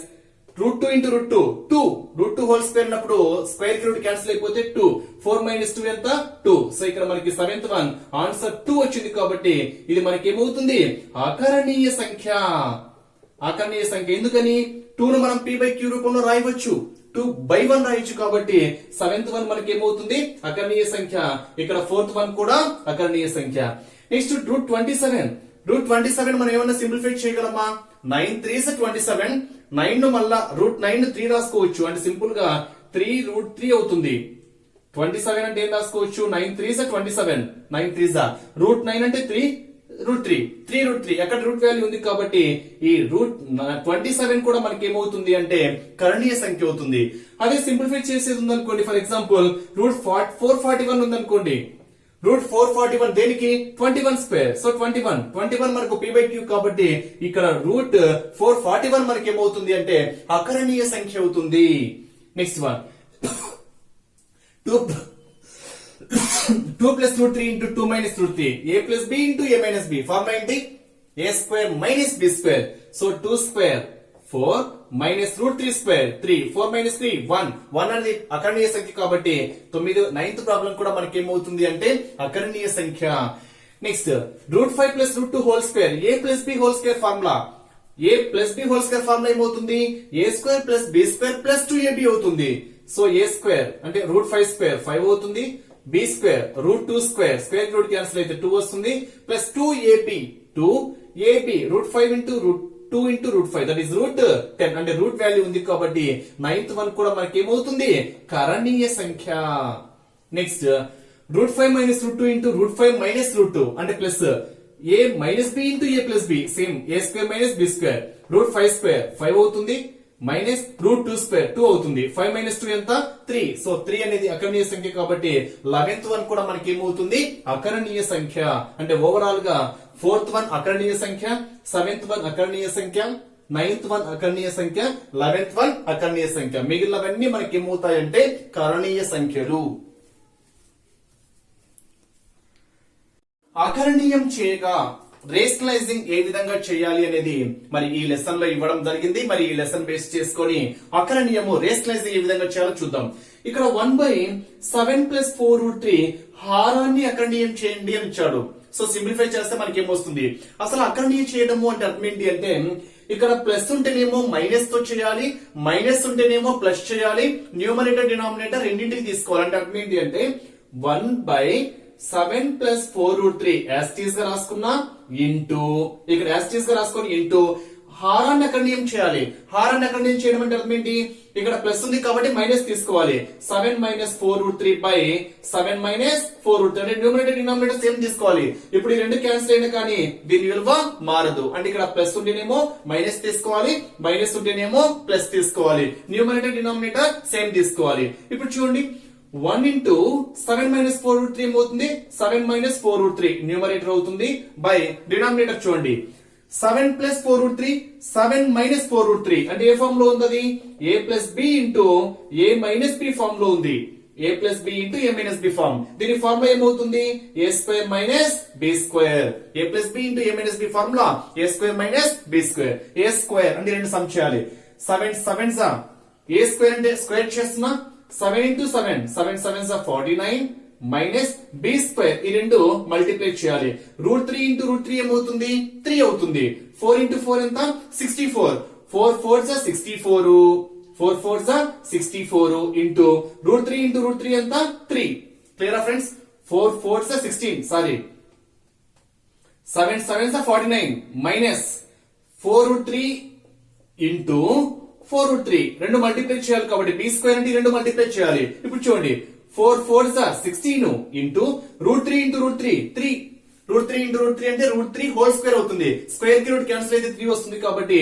Speaker 1: root 2 into root 2 2 root 2 whole square ఉన్నప్పుడు స్క్వేర్ కి రూట్ క్యాన్సిల్ అయిపోతే 2 4 మైనస్ 2 ఎంత 2. సో ఇక్కడ మనకి 7th వన్ ఆన్సర్ 2 వచ్చింది కాబట్టి ఇది మనకి ఏమవుతుంది ఆకరణీయ సంఖ్య. ఆకరణీయ సంఖ్య ఎందుకని 2 ను మనం p/q రూపంలో రాయవచ్చు, 2/1 రాయొచ్చు కాబట్టి 7th వన్ మనకి ఏమవుతుంది అకరణీయ సంఖ్య. ఇక్కడ 4th వన్ కూడా అకరణీయ సంఖ్య. Next route 27. రూట్ 27 మనం ఏమన్నా సింప్లిఫై చేయగలమా? 9 3s 27. 9 ను మళ్ళా రూట్ 9 3 రాసుకోవచ్చు, అంటే సింపుల్ గా 3 రూట్ 3 అవుతుంది. 27 అంటే ఏం రాసుకోవచ్చు 9 3s 27. 9 3s రూట్ 9 అంటే 3 రూట్ 3 3 రూట్ 3 అక్కడ రూట్ వాల్యూ ఉంది కాబట్టి ఈ రూట్ 27 కూడా మనకి ఏమవుతుంది అంటే కరణీయ సంఖ్య అవుతుంది. అదే సింప్లిఫై చేసేది ఉందనుకోండి, ఫర్ ఎగ్జాంపుల్ రూట్ 441 ఉందనుకోండి, రూట్ 441 దేనికి 21 స్క్వేర్. సో 21 మనకు p/q కాబట్టి ఇక్కడ రూట్ 441 మనకి ఏమవుతుంది అంటే అకరణీయ సంఖ్య అవుతుంది. Next one 2 plus root 3 into 2 minus root 3 a plus b into a minus b formula ఏంటి a square minus b square. So 2 square 4 minus root 3 square 3 4 minus 3 1 అనేది అకరణీయ సంఖ్య కాబట్టి 9th ప్రాబ్లం కూడా మనకి ఏమవుతుంది అంటే అకరణీయ సంఖ్య. Next root 5 plus root 2 whole square a plus b whole square formula a plus b whole square formula ఏమవుతుంది a square plus b square plus 2ab అవుతుంది. సో a square అంటే రూట్ 5 స్క్వేర్ 5 అవుతుంది, b square root 2 square square root cancel అయితే 2 వస్తుంది, plus 2ab root 5 into root 2 into root 5 that is root 10 అంటే రూట్ వాల్యూ ఉంది కాబట్టి 9th వన్ కూడా మనకి ఏమవుతుంది కరణీయ సంఖ్య. Next root 5 minus root 2 into root 5 minus root 2 అంటే plus a minus b into a plus b same a square minus b square root 5 square 5 అవుతుంది, మైనస్ రూట్ 2 స్క్వేర్ 2 అవుతుంది, 5 మైనస్ 2 ఎంత 3. సో 3 అనేది అకరణీయ సంఖ్య కాబట్టి 11th వన్ కూడా మనకి ఏమవుతుంది అకరణీయ సంఖ్య. అంటే ఓవరాల్ గా 4th వన్ అకరణీయ సంఖ్య, 7th వన్ అకరణీయ సంఖ్య, 9th వన్ అకరణీయ సంఖ్య, 11th వన్ అకరణీయ సంఖ్య. మిగిలినవన్నీ మనకి ఏమవుతాయంటే కరణీయ సంఖ్యలు. అకరణీయం చేయగా రేషనలైజింగ్ ఏ విధంగా చేయాలి అనేది మరి ఈ లెసన్ లో ఇవ్వడం జరిగింది. మరి ఈ లెసన్ బేస్ చేసుకొని అకరణీయము రేషనలైజింగ్ ఏ విధంగా చేయాలో చూద్దాం. ఇక్కడ 1/7 + 4√3 హారాన్ని అకరణీయం చేయండి అని ఇచ్చాడు. సో సింప్లిఫై చేస్తే మనకి ఏమొస్తుంది, అసలు అకరణీయం చేయడము అంటే అర్థం ఏంటి అంటే ఇక్కడ ప్లస్ ఉంటేనేమో మైనస్ తో చేయాలి, మైనస్ ఉంటేనేమో ప్లస్ చేయాలి, న్యూమరేటర్ డినామినేటర్ రెండింటికి తీసుకోవాలి. అంటే అర్థం ఏంటి అంటే 1/7 + 4√3 యాస్టీస్ గా రాసుకున్నా ఇంటూ ఇక్కడ యాస్టీస్ గా రాసుకొని ఇంటూ హారాన్ని అకరణీయం చేయాలి. హారాన్ని అకరణీయం చేయడం అంటే అర్థం ఏంటి, ఇక్కడ ప్లస్ ఉంది కాబట్టి మైనస్ తీసుకోవాలి. 7 - 4√3/7 - 4√3 అంటే న్యూమరేటర్ డినామినేటర్ సేమ్ తీసుకోవాలి. ఇప్పుడు ఈ రెండు క్యాన్సిల్ అయినా కానీ దీని విలువ మారదు. అంటే ఇక్కడ ప్లస్ ఉంటేనేమో మైనస్ తీసుకోవాలి, మైనస్ ఉంటేనేమో ప్లస్ తీసుకోవాలి, న్యూమరేటర్ డినామినేటర్ సేమ్ తీసుకోవాలి. ఇప్పుడు చూడండి 1 into 7 - 4√3 ఏమవుతుంది 7 - 4√3 న్యూమరేటర్ అవుతుంది బై డినామినేటర్ చూడండి 7 + 4√3 7 - 4√3 అంటే ఏ ఫామ్ లో ఉంది అది a + b into a - b form లో ఉంది. a + b into a - b form. దీని ఫార్ములా ఏమవుతుంది a² - b². a + b into a - b formula a² - b². a² అంటే రెండు సమ్ చేయాలి. 7 7s a² అంటే స్క్వేర్ చేస్తున్నా 7 into 7 7 7s 49 మైనస్ b² ఈ రెండు మల్టిప్లై చేయాలి. √3 into √3 ఏమవుతుంది 3 అవుతుంది. 4 into 4 ఎంత 64 4 4s 64 4 4s 64 into √3 into √3 ఎంత 3. క్లియరా friends 4 4s 16 sorry 7 7s 49 minus 4√3 into 4√3 రెండు మల్టిప్లై చేయాలి కాబట్టి b² అంటే రెండు మల్టిప్లై చేయాలి. ఇప్పుడు చూడండి 4 4s 16 into √3 into √3 3 √3 into √3 అంటే √3 హోల్ స్క్వేర్ అవుతుంది. స్క్వేర్ కి రూట్ క్యాన్సిల్ అయితే 3 వస్తుంది కాబట్టి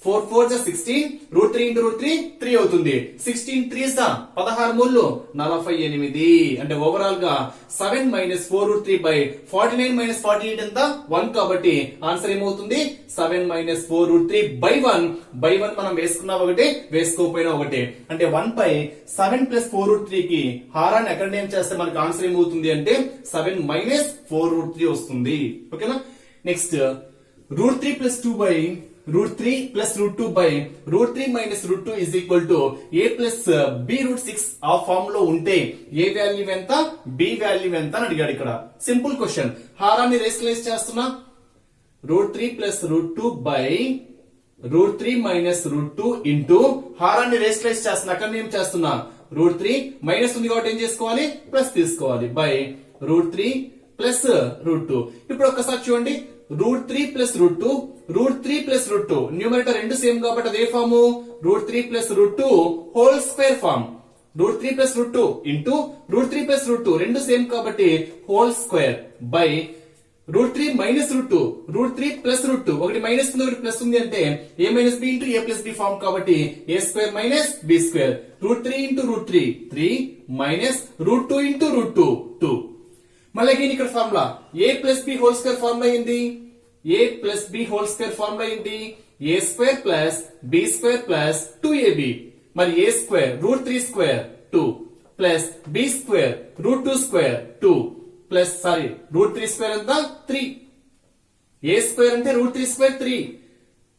Speaker 1: 4 4s 16 √3 into √3 3 అవుతుంది. 16 3s 16 మూళ్ళు 48 అంటే ఓవరాల్ గా 7 - 4√3/49 - 48 ఎంత 1 కాబట్టి ఆన్సర్ ఏమవుతుంది 7 - 4√3/1 మనం వేసుకున్నా ఒకటే వేసుకోకపోయినా ఒకటే. అంటే 1/7 + 4√3 కి హారాన్ని అకరణీయం చేస్తే మనకు ఆన్సర్ ఏమవుతుంది అంటే 7 - 4√3 వస్తుంది. ఓకేనా. Next √3 + 2 √3 plus √2 by √3 minus √2 is equal to a plus b √6 ఆ ఫార్మ్ లో ఉంటే ఏ వాల్యూ ఎంత, b వాల్యూ ఎంత అని అడిగాడు ఇక్కడ. Simple question. హారాన్ని రేషనలైజ్ చేస్తున్నా. √3 ప్లస్ √2 బై √3 మైనస్ √2 ఇంటూ హారాన్ని రేషనలైజ్ చేస్తున్నా. అక్కడ ఏం చేస్తున్నా, √3 మైనస్ ఉంది కాబట్టి ఏం చేసుకోవాలి, ప్లస్ తీసుకోవాలి, బై √3 ప్లస్ √2. ఇప్పుడు ఒక్కసారి చూడండి, √3 ప్లస్ √2 √3 ప్లస్ √2 న్యూమరేటర్ రెండు సేమ్ కాబట్టి అదే form √3 plus √2 whole square form. √3 plus √2 into √3 plus √2 రెండు సేమ్ కాబట్టి whole square by √3 minus √2 √3 plus √2 ఒకటి మైనస్ ఉంది ఒకటి ప్లస్ ఉంది అంటే a minus b into a plus b form కాబట్టి a square minus b square. √3 into √3 3 minus √2 into √2 2. మళ్ళీ ఇక్కడ formula a plus b whole square formula ఏంది, a plus b whole square formula ఏంటి, a square plus b square plus 2ab. మరి a square √3 square 2 plus b square √2 square 2 plus sorry √3 square ఎంత 3. a స్క్వేర్ అంటే √3 స్క్వేర్ 3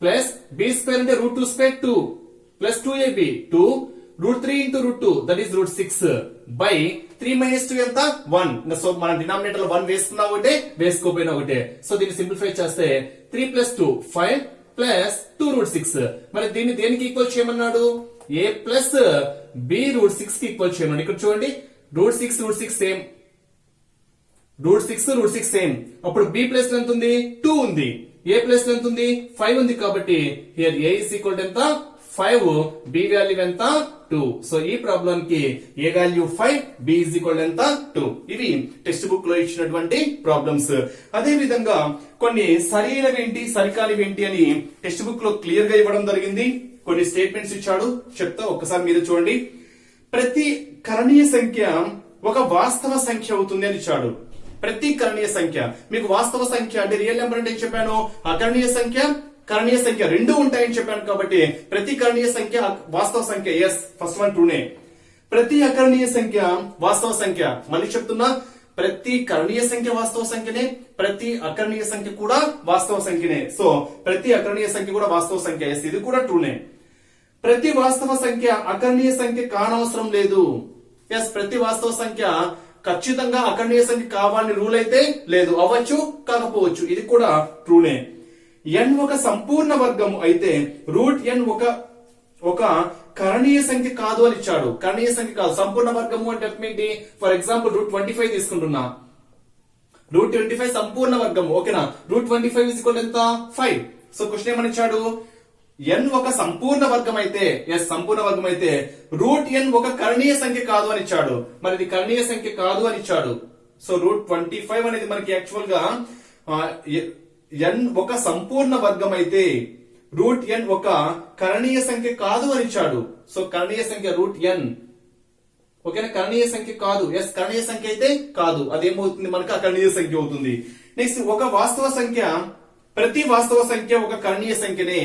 Speaker 1: ప్లస్ b స్క్వేర్ అంటే √2 square 2 plus 2ab 2 √3 into √2 that is √6 by 3 minus 2 ఎంత 1. సో మన డినామినేటర్ లో 1 వేసుకున్నా ఒకటే వేసుకోపోయినా ఒకటే. సో దీన్ని సింప్లిఫై చేస్తే 3 ప్లస్ 2 5 ప్లస్ 2 √6. మరి దీన్ని దేనికి ఈక్వల్ చేయమన్నాడు, a ప్లస్ b √6 కి ఈక్వల్ చేయమన్నాడు. ఇక్కడ చూడండి √6 సేమ్, √6 సేమ్. అప్పుడు b ప్లస్ ఎంత ఉంది 2 ఉంది, a ప్లస్ ఎంత ఉంది 5 ఉంది కాబట్టి here a is equal to ఎంత 5, b వాల్యూ ఎంత 2. సో ఈ ప్రాబ్లం కి a value 5, b is equal ఎంత 2. ఇవి టెక్స్ట్ బుక్ లో ఇచ్చినటువంటి ప్రాబ్లమ్స్. అదే విధంగా కొన్ని సరైనవేంటి సరికానివేంటి అని టెక్స్ట్ బుక్ లో క్లియర్ గా ఇవ్వడం జరిగింది. కొన్ని స్టేట్మెంట్స్ ఇచ్చాడు, చెప్తా ఒక్కసారి మీరు చూడండి. ప్రతి కరణీయ సంఖ్య ఒక వాస్తవ సంఖ్య అవుతుంది అని ఇచ్చాడు. ప్రతి కరణీయ సంఖ్య, మీకు వాస్తవ సంఖ్య అంటే రియల్ నెంబర్ అంటే ఏం చెప్పాను, అకరణీయ సంఖ్య కరణీయ సంఖ్య రెండు ఉంటాయని చెప్పాను కాబట్టి ప్రతి కరణీయ సంఖ్య వాస్తవ సంఖ్య. ఎస్, ఫస్ట్ వన్ ట్రూనే. ప్రతి అకరణీయ సంఖ్య వాస్తవ సంఖ్య. మళ్ళీ చెప్తున్నా, ప్రతి కరణీయ సంఖ్య వాస్తవ సంఖ్యనే, ప్రతి అకరణీయ సంఖ్య కూడా వాస్తవ సంఖ్యనే. సో ప్రతి అకరణీయ సంఖ్య కూడా వాస్తవ సంఖ్య. ఎస్, ఇది కూడా ట్రూనే. ప్రతి వాస్తవ సంఖ్య అకరణీయ సంఖ్య కానవసరం లేదు. ఎస్, ప్రతి వాస్తవ సంఖ్య ఖచ్చితంగా అకరణీయ సంఖ్య కావాలని రూల్ అయితే లేదు, అవ్వచ్చు కాకపోవచ్చు. ఇది కూడా ట్రూనే. n ఒక సంపూర్ణ వర్గము అయితే √n ఒక కరణీయ సంఖ్య కాదు అని ఇచ్చాడు. కరణీయ సంఖ్య కాదు, సంపూర్ణ వర్గము అంటే ఏంటి, ఫర్ ఎగ్జాంపుల్ √25 తీసుకుంటున్నా. √25 సంపూర్ణ వర్గము, ఓకేనా. √25 ఇస్ ఈక్వల్ ఎంత 5. సో క్వశ్చన్ ఏమని ఇచ్చాడు, n ఒక సంపూర్ణ వర్గం అయితే, ఎస్ సంపూర్ణ వర్గం అయితే √n ఒక కరణీయ సంఖ్య కాదు అని ఇచ్చాడు. మరి ఇది కరణీయ సంఖ్య కాదు అని ఇచ్చాడు. సో √25 అనేది మనకి యాక్చువల్ గా n ఒక సంపూర్ణ వర్గం అయితే √n ఒక కరణీయ సంఖ్య కాదు అని ఇచ్చాడు. సో కరణీయ సంఖ్య √n, ఓకేనా, కరణీయ సంఖ్య కాదు. ఎస్, కరణీయ సంఖ్య అయితే కాదు, అదేమవుతుంది మనకు అకరణీయ సంఖ్య అవుతుంది. నెక్స్ట్, ఒక వాస్తవ సంఖ్య, ప్రతి వాస్తవ సంఖ్య ఒక కరణీయ సంఖ్యనే.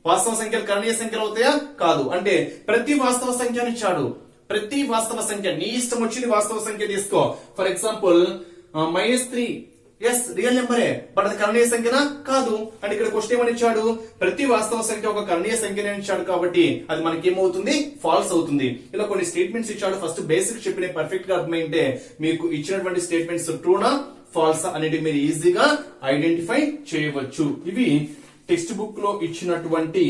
Speaker 1: వాస్తవ సంఖ్యలు కరణీయ సంఖ్యలు అవుతాయా, కాదు. అంటే ప్రతి వాస్తవ సంఖ్యను ఇచ్చాడు. ప్రతి వాస్తవ సంఖ్య నీ ఇష్టం వచ్చింది వాస్తవ సంఖ్య తీసుకో. ఫర్ ఎగ్జాంపుల్ -3, ఎస్ రియల్ నెంబరే, బట్ అది కరణీయ సంఖ్యనా కాదు. అంటే ఇక్కడ క్వశ్చన్ ఏమని ఇచ్చాడు, ప్రతి వాస్తవ సంఖ్య ఒక కరణీయ సంఖ్యనే ఇచ్చాడు కాబట్టి అది మనకి ఏమవుతుంది, ఫాల్స్ అవుతుంది. ఇలా కొన్ని స్టేట్మెంట్స్ ఇచ్చాడు. ఫస్ట్ బేసిక్ చెప్పిన పర్ఫెక్ట్ గా అర్థమైంటే మీకు ఇచ్చినటువంటి స్టేట్మెంట్స్ ట్రూనా ఫాల్సా అనేది మీరు ఈజీగా ఐడెంటిఫై చేయవచ్చు. ఇవి టెక్స్ట్ బుక్ లో ఇచ్చినటువంటి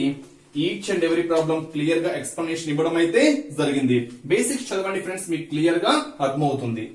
Speaker 1: each and every problem clear గా ఎక్స్ప్లెనేషన్ ఇవ్వడం అయితే జరిగింది. బేసిక్స్ చదవండి ఫ్రెండ్స్, మీకు క్లియర్ గా అర్థమవుతుంది.